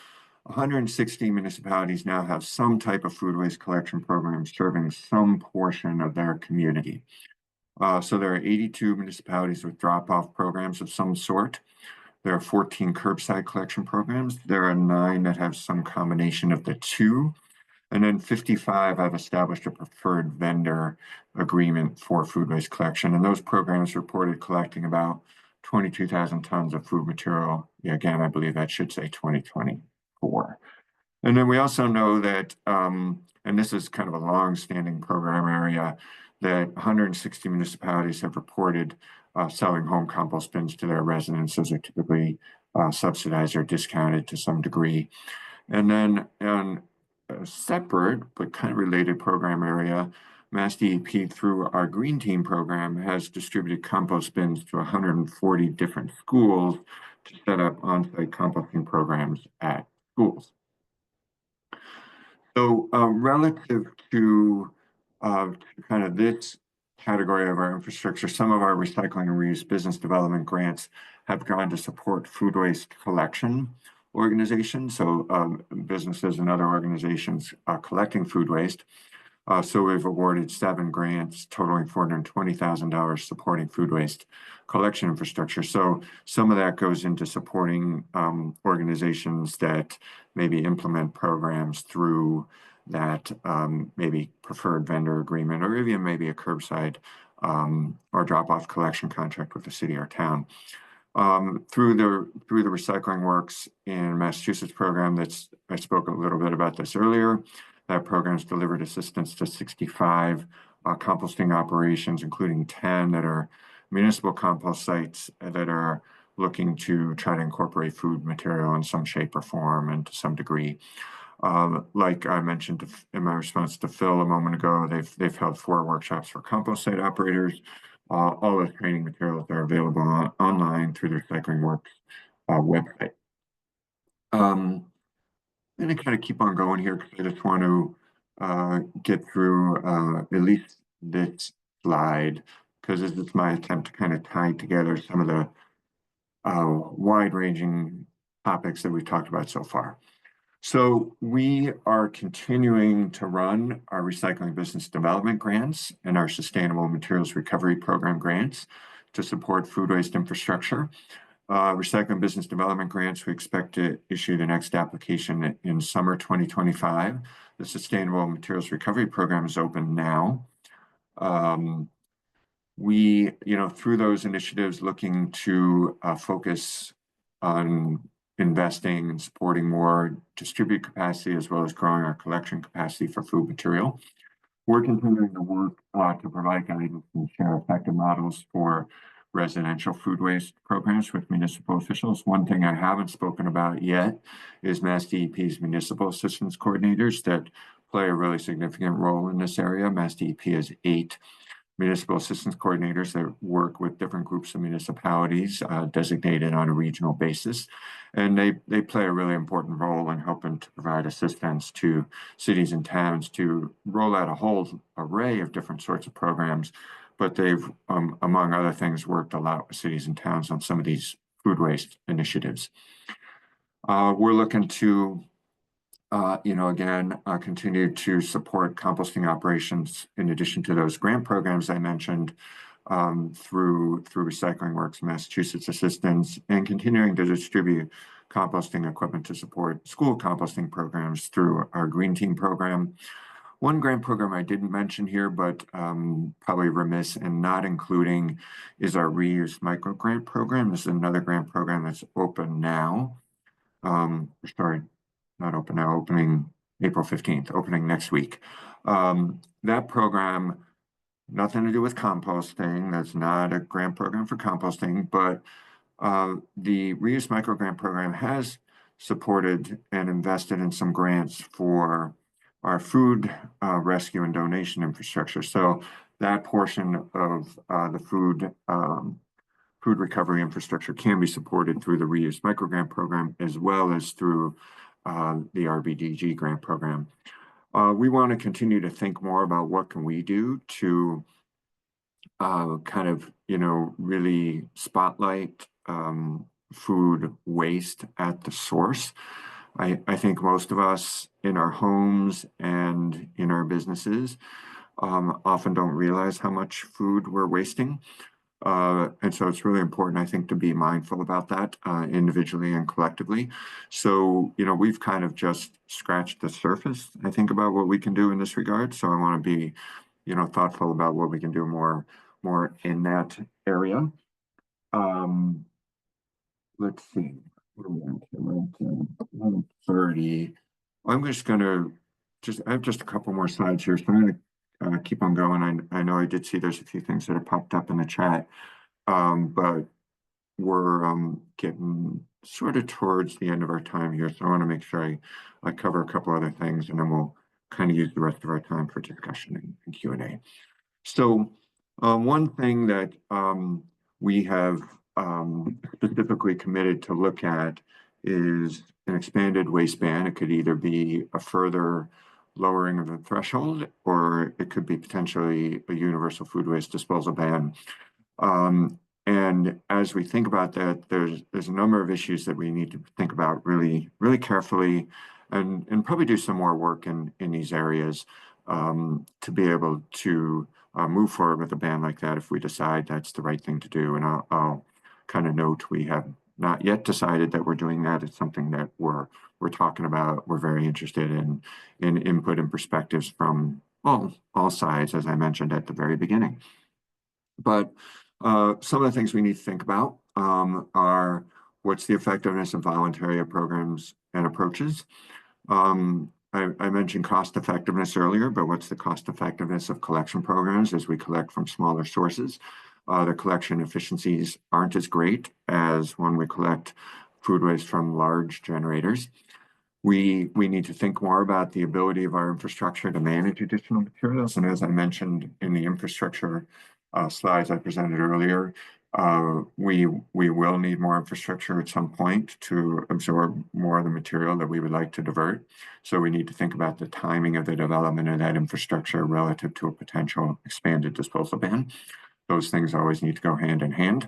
160 municipalities now have some type of food waste collection program serving some portion of their community. So there are 82 municipalities with drop-off programs of some sort. There are 14 curbside collection programs. There are 9 that have some combination of the two. And then 55 have established a preferred vendor agreement for food waste collection. And those programs reported collecting about 22,000 tons of food material. Yeah, again, I believe that should say 2024. And then we also know that, and this is kind of a long-standing program area, that 160 municipalities have reported selling home compost bins to their residents. Those are typically subsidized or discounted to some degree. And then on a separate but kind of related program area, MassDEP, through our Green Team program, has distributed compost bins to 140 different schools to set up on-site composting programs at schools. So relative to kind of this category of our infrastructure, some of our recycling and reuse business development grants have gone to support food waste collection organizations, so businesses and other organizations collecting food waste. So we've awarded 7 grants totaling $420,000 supporting food waste collection infrastructure. So some of that goes into supporting organizations that maybe implement programs through that maybe preferred vendor agreement, or even maybe a curbside or drop-off collection contract with the city or town. Through the Recycling Works in Massachusetts program, I spoke a little bit about this earlier. That program's delivered assistance to 65 composting operations, including 10 that are municipal compost sites that are looking to try to incorporate food material in some shape or form and to some degree. Like I mentioned in my response to Phil a moment ago, they've held 4 workshops for compost site operators. All those training materials are available online through the Recycling Works website. I'm going to kind of keep on going here because I just want to get through at least this slide, because this is my attempt to kind of tie together some of the wide-ranging topics that we've talked about so far. So we are continuing to run our recycling business development grants and our sustainable materials recovery program grants to support food waste infrastructure. Recycling business development grants, we expect to issue the next application in summer 2025. The sustainable materials recovery program is open now. We, through those initiatives, looking to focus on investing and supporting more distribute capacity as well as growing our collection capacity for food material. We're continuing to work to provide guidance and share effective models for residential food waste programs with municipal officials. One thing I haven't spoken about yet is MassDEP's municipal assistance coordinators that play a really significant role in this area. MassDEP has 8 municipal assistance coordinators that work with different groups of municipalities designated on a regional basis. And they play a really important role in helping to provide assistance to cities and towns to roll out a whole array of different sorts of programs. But they've, among other things, worked a lot with cities and towns on some of these food waste initiatives. We're looking to continue to support composting operations in addition to those grant programs I mentioned through Recycling Works Massachusetts Assistance, and continuing to distribute composting equipment to support school composting programs through our Green Team program. One grant program I didn't mention here, but probably remiss in not including, is our Reuse Micro Grant program. This is another grant program that's open now. Not open now, opening April 15th, opening next week. That program, nothing to do with composting. That's not a grant program for composting, but the Reuse Micro Grant program has supported and invested in some grants for our food rescue and donation infrastructure. So that portion of the food recovery infrastructure can be supported through the Reuse Micro Grant program as well as through the RBDG grant program. We want to continue to think more about what can we do to really spotlight food waste at the source. I think most of us in our homes and in our businesses often don't realize how much food we're wasting. And so it's really important, I think, to be mindful about that individually and collectively. So, we've kind of just scratched the surface, I think, about what we can do in this regard. So I want to be, thoughtful about what we can do more in that area. Let's see. We're at 11:30. I'm just going to I have just a couple more slides here. So I'm going to keep on going. I know I did see there's a few things that have popped up in the chat, but we're getting sort of towards the end of our time here. So I want to make sure I cover a couple other things, and then we'll kind of use the rest of our time for discussion and Q&A. So one thing that we have specifically committed to look at is an expanded waste ban. It could either be a further lowering of the threshold, or it could be potentially a universal food waste disposal ban. And as we think about that, there's a number of issues that we need to think about really, really carefully, and probably do some more work in these areas to be able to move forward with a ban like that if we decide that's the right thing to do. And I'll kind of note we have not yet decided that we're doing that. It's something that we're talking about. We're very interested in input and perspectives from all sides, as I mentioned at the very beginning. But some of the things we need to think about are what's the effectiveness of voluntary programs and approaches. I mentioned cost effectiveness earlier, but what's the cost effectiveness of collection programs as we collect from smaller sources? The collection efficiencies aren't as great as when we collect food waste from large generators. We need to think more about the ability of our infrastructure to manage additional materials. And as I mentioned in the infrastructure slides I presented earlier, We will need more infrastructure at some point to absorb more of the material that we would like to divert. So we need to think about the timing of the development of that infrastructure relative to a potential expanded disposal ban. Those things always need to go hand in hand.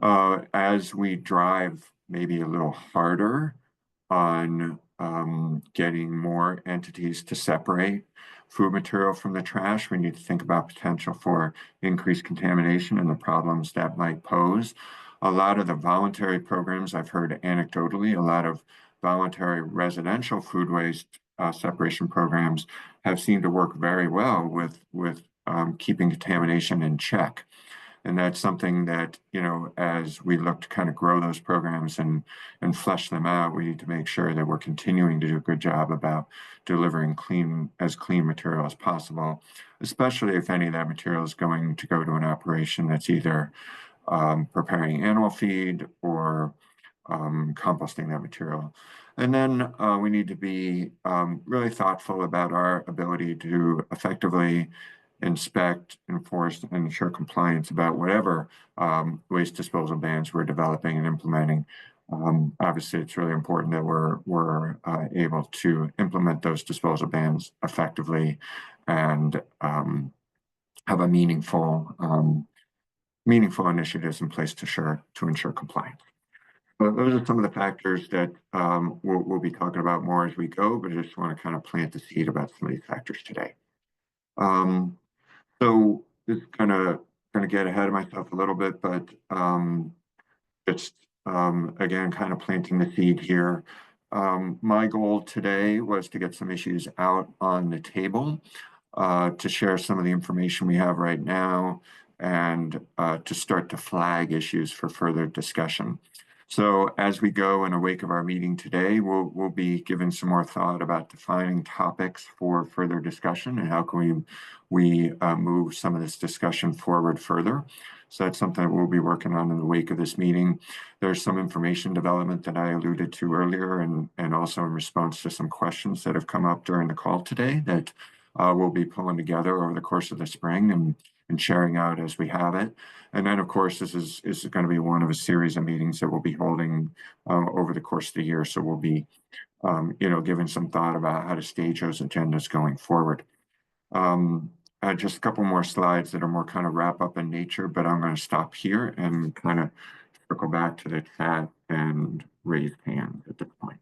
As we drive maybe a little harder on getting more entities to separate food material from the trash, we need to think about potential for increased contamination and the problems that might pose. A lot of the voluntary programs I've heard anecdotally, a lot of voluntary residential food waste separation programs have seemed to work very well with keeping contamination in check. And that's something that, you know, as we look to kind of grow those programs and flesh them out, we need to make sure that we're continuing to do a good job about delivering clean material as possible, especially if any of that material is going to go to an operation that's either preparing animal feed or composting that material. And then we need to be really thoughtful about our ability to effectively inspect, enforce, and ensure compliance about whatever waste disposal bans we're developing and implementing. Obviously, it's really important that we're able to implement those disposal bans effectively and have a meaningful initiatives in place to ensure compliance. But those are some of the factors that we'll be talking about more as we go, but I just want to kind of plant the seed about some of these factors today. So just kind of get ahead of myself a little bit, but just again, kind of planting the seed here. My goal today was to get some issues out on the table, to share some of the information we have right now, and to start to flag issues for further discussion. So as we go in the wake of our meeting today, we'll be giving some more thought about defining topics for further discussion and how can we move some of this discussion forward further. So that's something that we'll be working on in the wake of this meeting. There's some information development that I alluded to earlier and also in response to some questions that have come up during the call today that we'll be pulling together over the course of the spring and sharing out as we have it. And then, of course, this is going to be one of a series of meetings that we'll be holding over the course of the year. So we'll be, giving some thought about how to stage those agendas going forward. Just a couple more slides that are more kind of wrap up in nature, but I'm going to stop here and kind of circle back to the chat and raise hands at this point.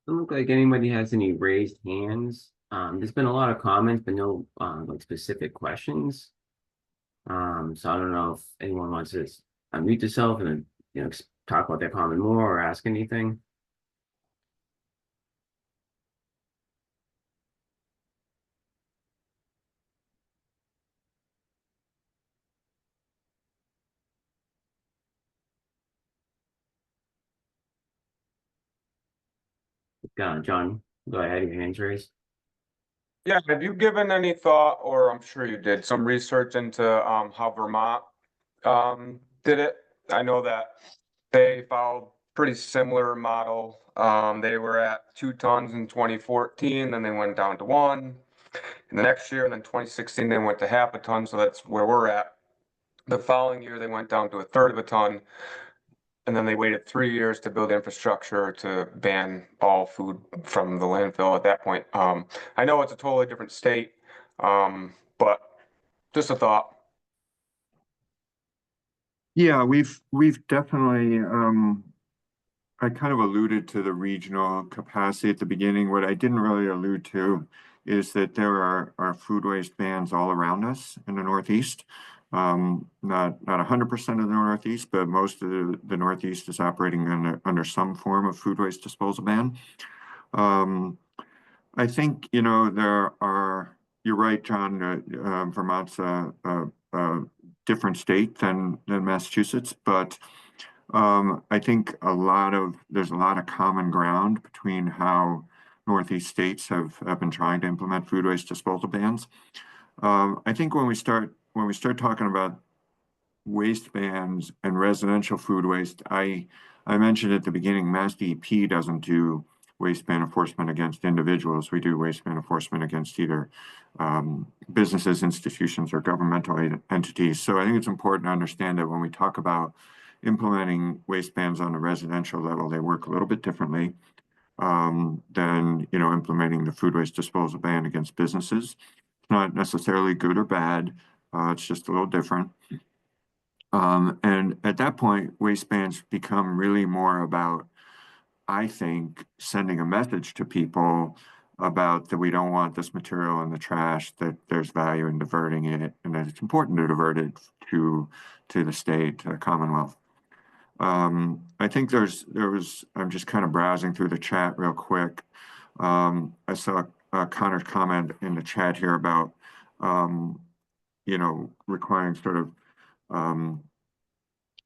Doesn't look like anybody has any raised hands. There's been a lot of comments, but no like specific questions. So I don't know if anyone wants to unmute yourself and talk about their comment more or ask anything. John, go ahead, your hand's raised. Yeah, have you given any thought, or I'm sure you did, some research into how Vermont did it? I know that they followed pretty similar model. They were at 2 tons in 2014, then they went down to 1 in the next year, and then 2016 they went to half a ton, so that's where we're at. The following year they went down to 1/3 of a ton. And then they waited 3 years to build infrastructure to ban all food from the landfill at that point. I know it's a totally different state, but just a thought. Yeah, we've definitely, I kind of alluded to the regional capacity at the beginning. What I didn't really allude to is that there are food waste bans all around us in the Northeast. Not 100% of the Northeast, but most of the Northeast is operating under some form of food waste disposal ban. I think, you're right, John, Vermont's a different state than Massachusetts, but I think there's a lot of common ground between how Northeast states have been trying to implement food waste disposal bans. I think when we start talking about waste bans and residential food waste, I mentioned at the beginning, MassDEP doesn't do waistband enforcement against individuals. We do waistband enforcement against either businesses, institutions, or governmental entities. So I think it's important to understand that when we talk about implementing waistbands on the residential level, they work a little bit differently than, you know, implementing the food waste disposal ban against businesses. It's not necessarily good or bad. It's just a little different. And at that point, waistbands become really more about, I think, sending a message to people about that we don't want this material in the trash, that there's value in diverting it, and that it's important to divert it to the state, to the Commonwealth. I think I'm just kind of browsing through the chat real quick. I saw Connor's comment in the chat here about, you know, requiring sort of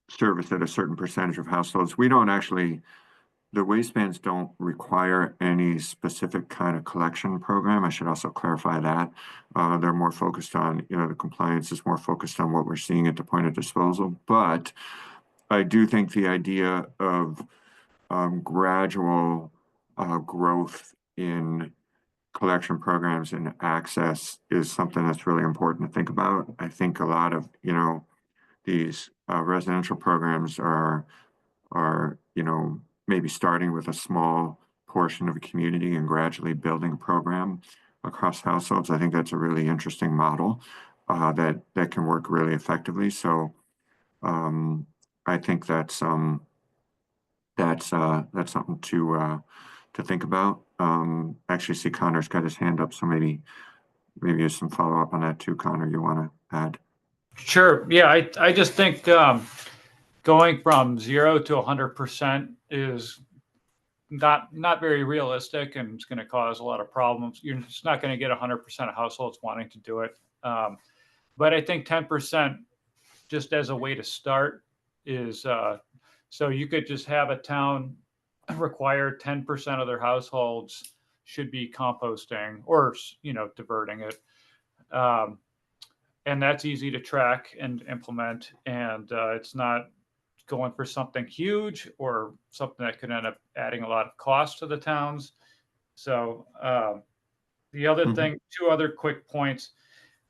service at a certain percentage of households. We don't actually, the waistbands don't require any specific kind of collection program. I should also clarify that. They're more focused on, you know, the compliance is more focused on what we're seeing at the point of disposal. But I do think the idea of gradual growth in collection programs and access is something that's really important to think about. I think a lot of, you know, these residential programs are, you know, maybe starting with a small portion of a community and gradually building a program across households. I think that's a really interesting model that can work really effectively. So I think that's something to think about. Actually, see Connor's got his hand up, so maybe there's some follow up on that too. Connor, you want to add? Sure. Yeah, I just think going from 0 to 100% is not very realistic, and it's going to cause a lot of problems. You're just not going to get 100% of households wanting to do it. But I think 10% just as a way to start is so you could just have a town require 10% of their households should be composting or, you know, diverting it. And that's easy to track and implement. And it's not going for something huge or something that could end up adding a lot of cost to the towns. So the other thing, 2 other quick points.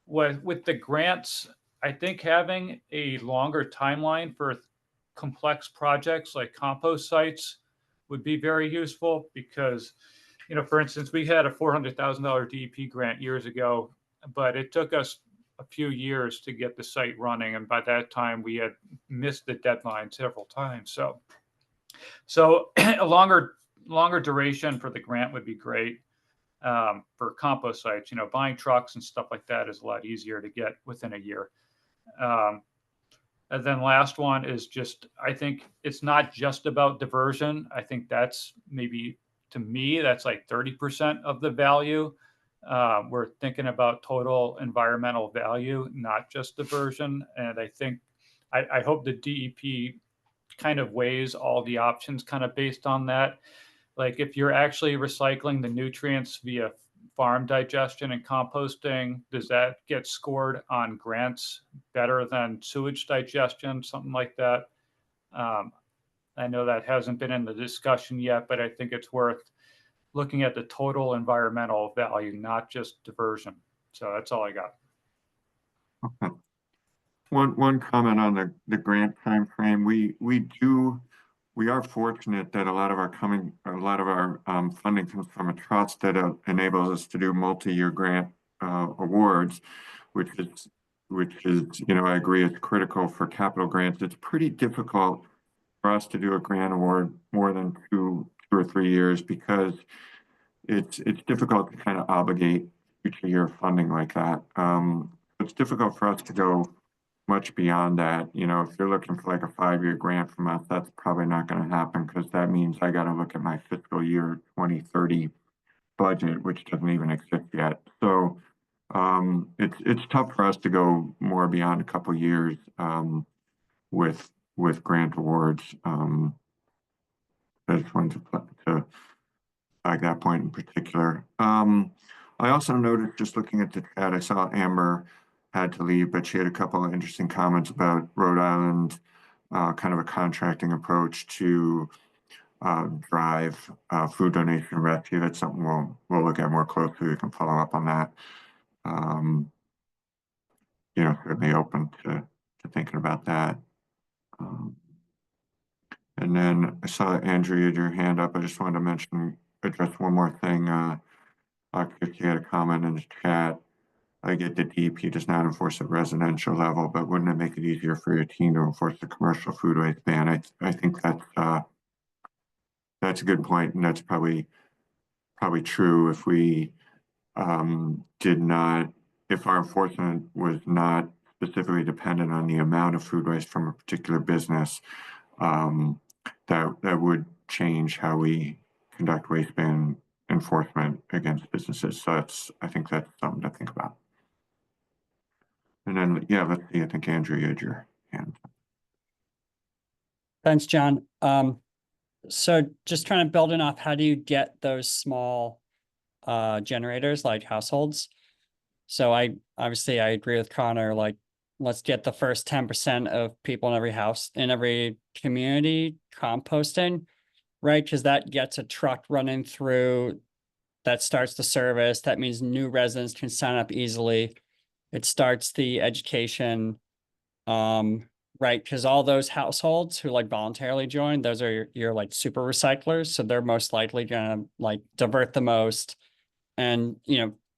With the grants, I think having a longer timeline for complex projects like compost sites would be very useful because, you know, for instance, we had a $400,000 DEP grant years ago, but it took us a few years to get the site running. And by that time we had missed the deadline several times. So a longer duration for the grant would be great for compost sites. You know, buying trucks and stuff like that is a lot easier to get within a year. And then last one is just, I think it's not just about diversion. I think that's maybe, to me, that's like 30% of the value. We're thinking about total environmental value, not just diversion. And I think, I hope the DEP kind of weighs all the options kind of based on that. Like if you're actually recycling the nutrients via farm digestion and composting, does that get scored on grants better than sewage digestion, something like that? I know that hasn't been in the discussion yet, but I think it's worth looking at the total environmental value, not just diversion. So that's all I got. Okay. One comment on the grant time frame. We are fortunate that a lot of our funding comes from a trust that enables us to do multi-year grant awards, which is, you know, I agree, it's critical for capital grants. It's pretty difficult for us to do a grant award more than two or 3 years because it's difficult to kind of obligate future year funding like that. It's difficult for us to go much beyond that. You know, if you're looking for like a 5-year grant from us, that's probably not going to happen because that means I got to look at my fiscal year 2030 budget, which doesn't even exist yet. So it's tough for us to go more beyond a couple of years with grant awards. I just wanted to like that point in particular. I also noticed, just looking at the chat, I saw Amber had to leave, but she had a couple of interesting comments about Rhode Island, kind of a contracting approach to drive food donation rescue. That's something we'll look at more closely. We can follow up on that. Certainly open to thinking about that. And then I saw Andrew, you had your hand up. I just wanted to address one more thing. If you had a comment in the chat, I get the DEP does not enforce at residential level, but wouldn't it make it easier for your team to enforce the commercial food waste ban? I think that's a good point, and that's probably true if we if our enforcement was not specifically dependent on the amount of food waste from a particular business, that would change how we conduct waste ban enforcement against businesses. So I think that's something to think about. And then, yeah, let's see, I think Andrew, you had your hand. Thanks, John. So just trying to build off, how do you get those small generators like households? So I agree with Connor, like, let's get the first 10% of people in every house, in every community composting, right? Because that gets a truck running through, that starts the service. That means new residents can sign up easily. It starts the education, right? Because all those households who like voluntarily join, those are your like super recyclers. So they're most likely gonna like divert the most and,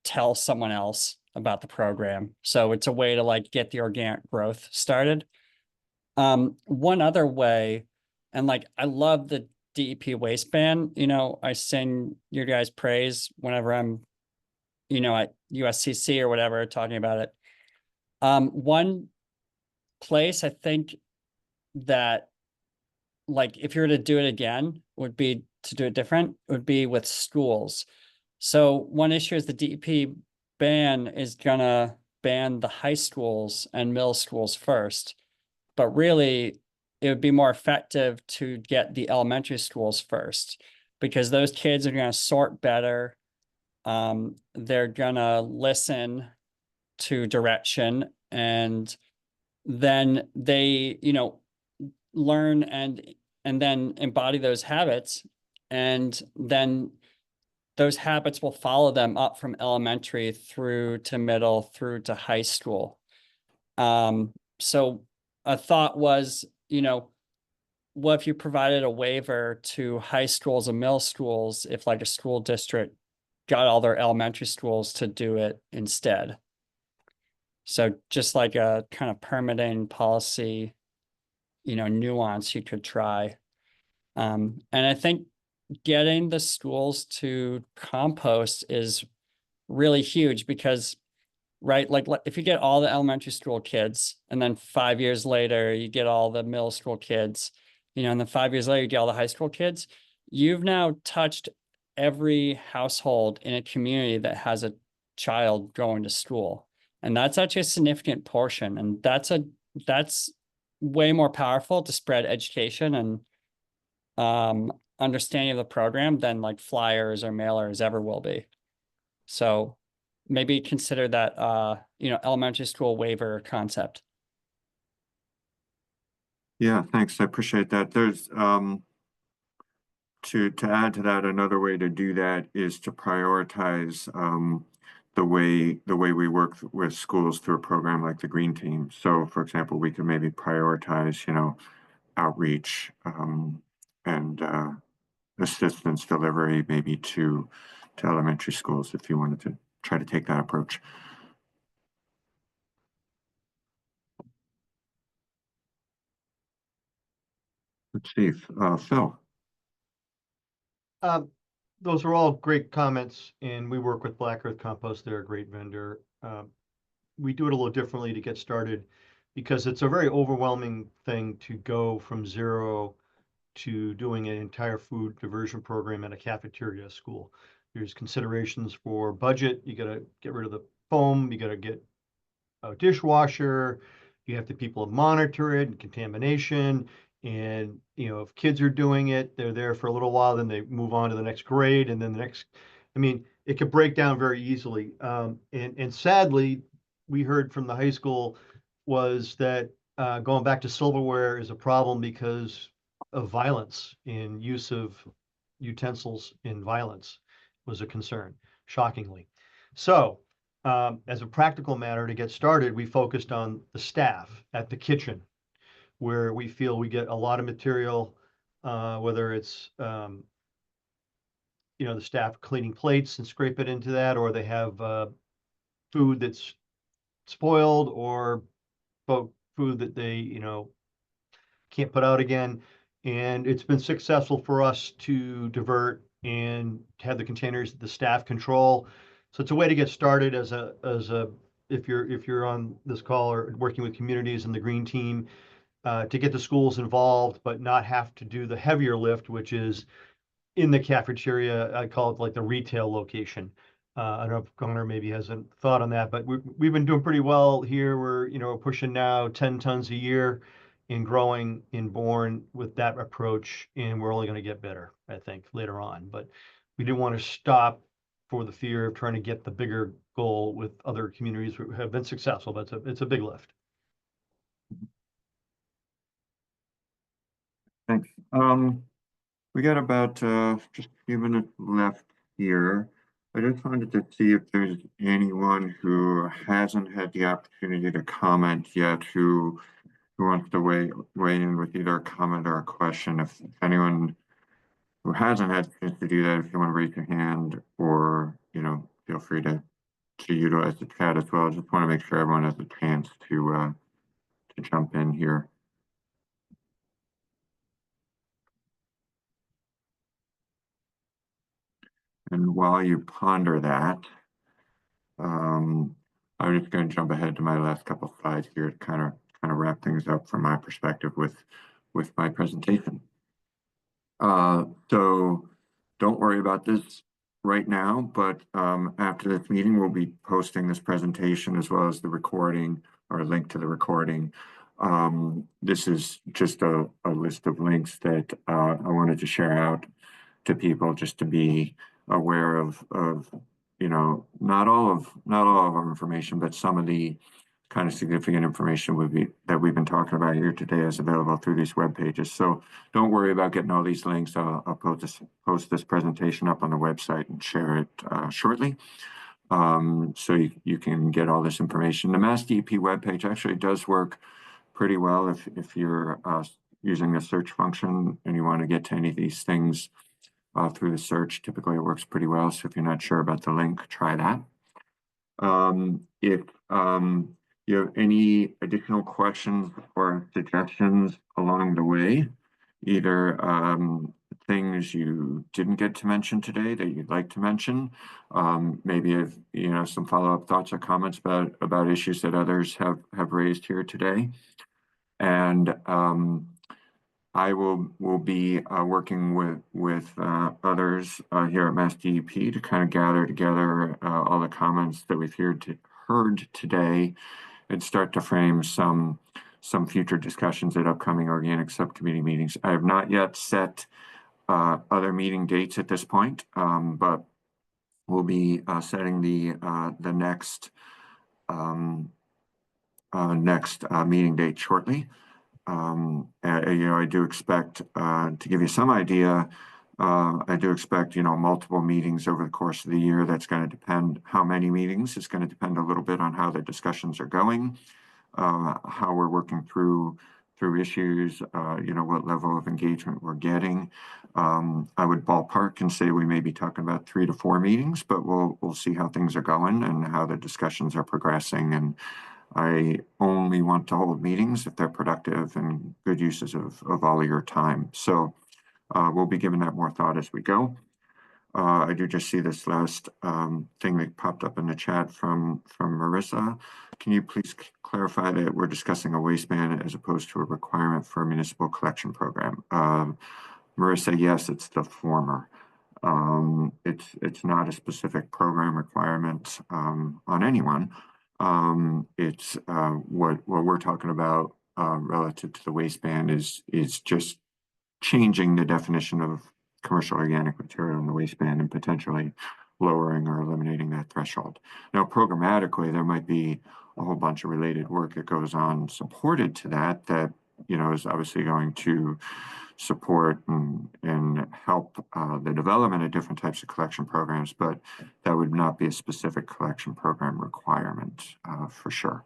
tell someone else about the program. So it's a way to like get the organic growth started. One other way, and like I love the DEP waste ban, I sing your guys' praise whenever I'm, at USCC or whatever, talking about it. One place I think that, like, if you were to do it again, would be to do it different, would be with schools. So one issue is the DEP ban is gonna ban the high schools and middle schools first, but really it would be more effective to get the elementary schools first, because those kids are gonna sort better. They're gonna listen to direction, and then they, learn and then embody those habits, and then those habits will follow them up from elementary through to middle through to high school. So a thought was, what if you provided a waiver to high schools and middle schools if like a school district got all their elementary schools to do it instead? So just like a kind of permitting policy, nuance you could try. And I think getting the schools to compost is really huge because, right, like if you get all the elementary school kids and then 5 years later you get all the middle school kids, and then 5 years later you get all the high school kids, you've now touched every household in a community that has a child going to school. And that's actually a significant portion. And that's way more powerful to spread education and understanding of the program than like flyers or mailers ever will be. So maybe consider that elementary school waiver concept. Yeah, thanks. I appreciate that. There's to add to that, another way to do that is to prioritize the way we work with schools through a program like the Green Team. So, for example, we can maybe prioritize, outreach and assistance delivery, maybe to elementary schools, if you wanted to try to take that approach. Let's see, Phil. Those are all great comments, and we work with Black Earth Compost. They're a great vendor. We do it a little differently to get started because it's a very overwhelming thing to go from zero to doing an entire food diversion program at a cafeteria school. There's considerations for budget. You got to get rid of the foam. You got to get a dishwasher. You have to people monitor it and contamination. And, if kids are doing it, they're there for a little while, then they move on to the next grade. And then it could break down very easily. And sadly, we heard from the high school was that going back to silverware is a problem because of violence in use of utensils in violence was a concern, shockingly. So as a practical matter, to get started, we focused on the staff at the kitchen, where we feel we get a lot of material, whether it's the staff cleaning plates and scrape it into that, or they have food that's spoiled, or food that they can't put out again. And it's been successful for us to divert and have the containers the staff control. So it's a way to get started as a if you're on this call or working with communities and the green team, to get the schools involved, but not have to do the heavier lift, which is in the cafeteria. I call it like the retail location. I don't know if Connor maybe hasn't thought on that, but we've been doing pretty well here. We're pushing now 10 tons a year in growing in Bourne with that approach, and we're only going to get better, I think, later on. But we didn't want to stop for the fear of trying to get the bigger goal with other communities who have been successful, but it's a big lift. Thanks. We got about just a few minutes left here. I just wanted to see if there's anyone who hasn't had the opportunity to comment yet who wants to weigh in with either a comment or a question. If anyone who hasn't had a chance to do that, if you want to raise your hand, or feel free to utilize the chat as well. I just want to make sure everyone has a chance to jump in here. And while you ponder that, I'm just going to jump ahead to my last couple slides here to kind of wrap things up from my perspective with my presentation. So don't worry about this right now, but after this meeting, we'll be posting this presentation as well as the recording, or a link to the recording. This is just a list of links that I wanted to share out to people, just to be aware of not all of our information, but some of the kind of significant information that we've been talking about here today is available through these web pages. So don't worry about getting all these links. I'll post this presentation up on the website and share it shortly, so you can get all this information. The MassDEP webpage actually does work pretty well if you're using the search function and you want to get to any of these things through the search. Typically it works pretty well. So if you're not sure about the link, try that. If you have any additional questions or suggestions along the way, either things you didn't get to mention today that you'd like to mention, maybe if some follow-up thoughts or comments about issues that others have raised here today, and I will be working with others here at MassDEP to kind of gather together all the comments that we've heard today and start to frame some future discussions at upcoming organic subcommittee meetings. I have not yet set other meeting dates at this point, but we'll be setting the next meeting date shortly. I do expect, to give you some idea, I do expect, multiple meetings over the course of the year. That's going to depend how many meetings. It's going to depend a little bit on how the discussions are going, how we're working through issues, what level of engagement we're getting. I would ballpark and say we may be talking about 3 to 4 meetings, but we'll see how things are going and how the discussions are progressing. And I only want to hold meetings if they're productive and good uses of all of your time. So we'll be giving that more thought as we go. I do just see this last thing that popped up in the chat from Marissa. Can you please clarify that we're discussing a waste ban as opposed to a requirement for a municipal collection program? Marissa, yes, it's the former. It's not a specific program requirement on anyone. It's what we're talking about relative to the waste ban is just changing the definition of commercial organic material in the waste ban and potentially lowering or eliminating that threshold. Now, programmatically, there might be a whole bunch of related work that goes on supported to that is obviously going to support and help the development of different types of collection programs, but that would not be a specific collection program requirement for sure.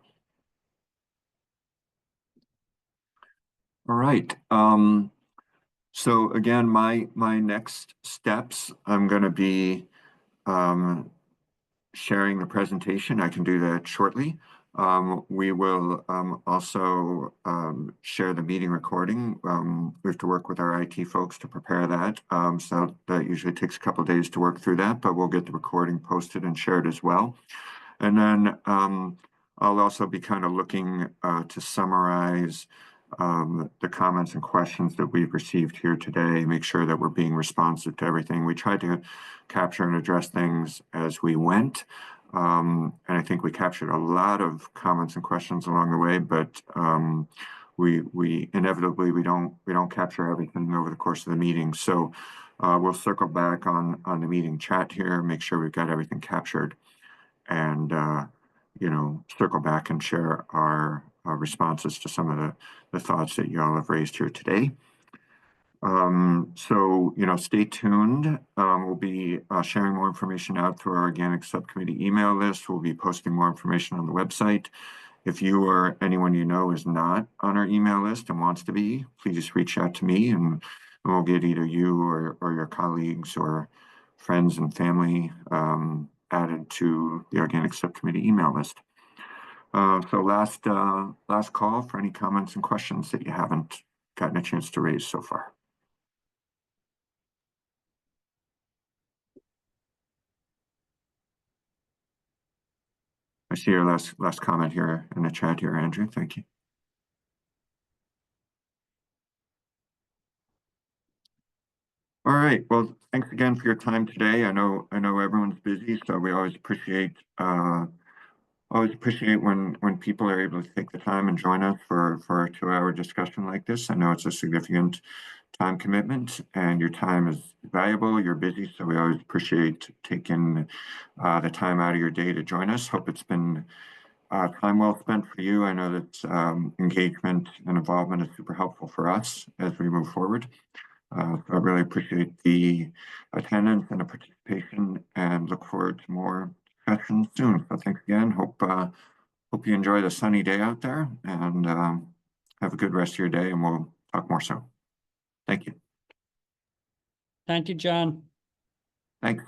All right. So again, my next steps, I'm going to be sharing the presentation. I can do that shortly. We will also share the meeting recording. We have to work with our IT folks to prepare that. So that usually takes a couple of days to work through that, but we'll get the recording posted and shared as well. And then I'll also be kind of looking to summarize the comments and questions that we've received here today, make sure that we're being responsive to everything. We tried to capture and address things as we went. And I think we captured a lot of comments and questions along the way, but we inevitably we don't capture everything over the course of the meeting. So we'll circle back on the meeting chat here, make sure we've got everything captured, and circle back and share our responses to some of the thoughts that you all have raised here today. So, stay tuned. We'll be sharing more information out through our organic subcommittee email list. We'll be posting more information on the website. If you or anyone you know is not on our email list and wants to be, please just reach out to me and we'll get either you or your colleagues or friends and family added to the organic subcommittee email list. So last call for any comments and questions that you haven't gotten a chance to raise so far. I see your last comment here in the chat here, Andrew. Thank you. All right. Well, thanks again for your time today. I know everyone's busy, so we always appreciate when people are able to take the time and join us for a 2-hour discussion like this. I know it's a significant time commitment and your time is valuable. You're busy, so we always appreciate taking the time out of your day to join us. Hope it's been time well spent for you. I know that engagement and involvement is super helpful for us as we move forward. I really appreciate the attendance and the participation and look forward to more discussions soon. So thanks again. Hope you enjoy the sunny day out there and have a good rest of your day, and we'll talk more soon. Thank you. Thank you, John. Thanks.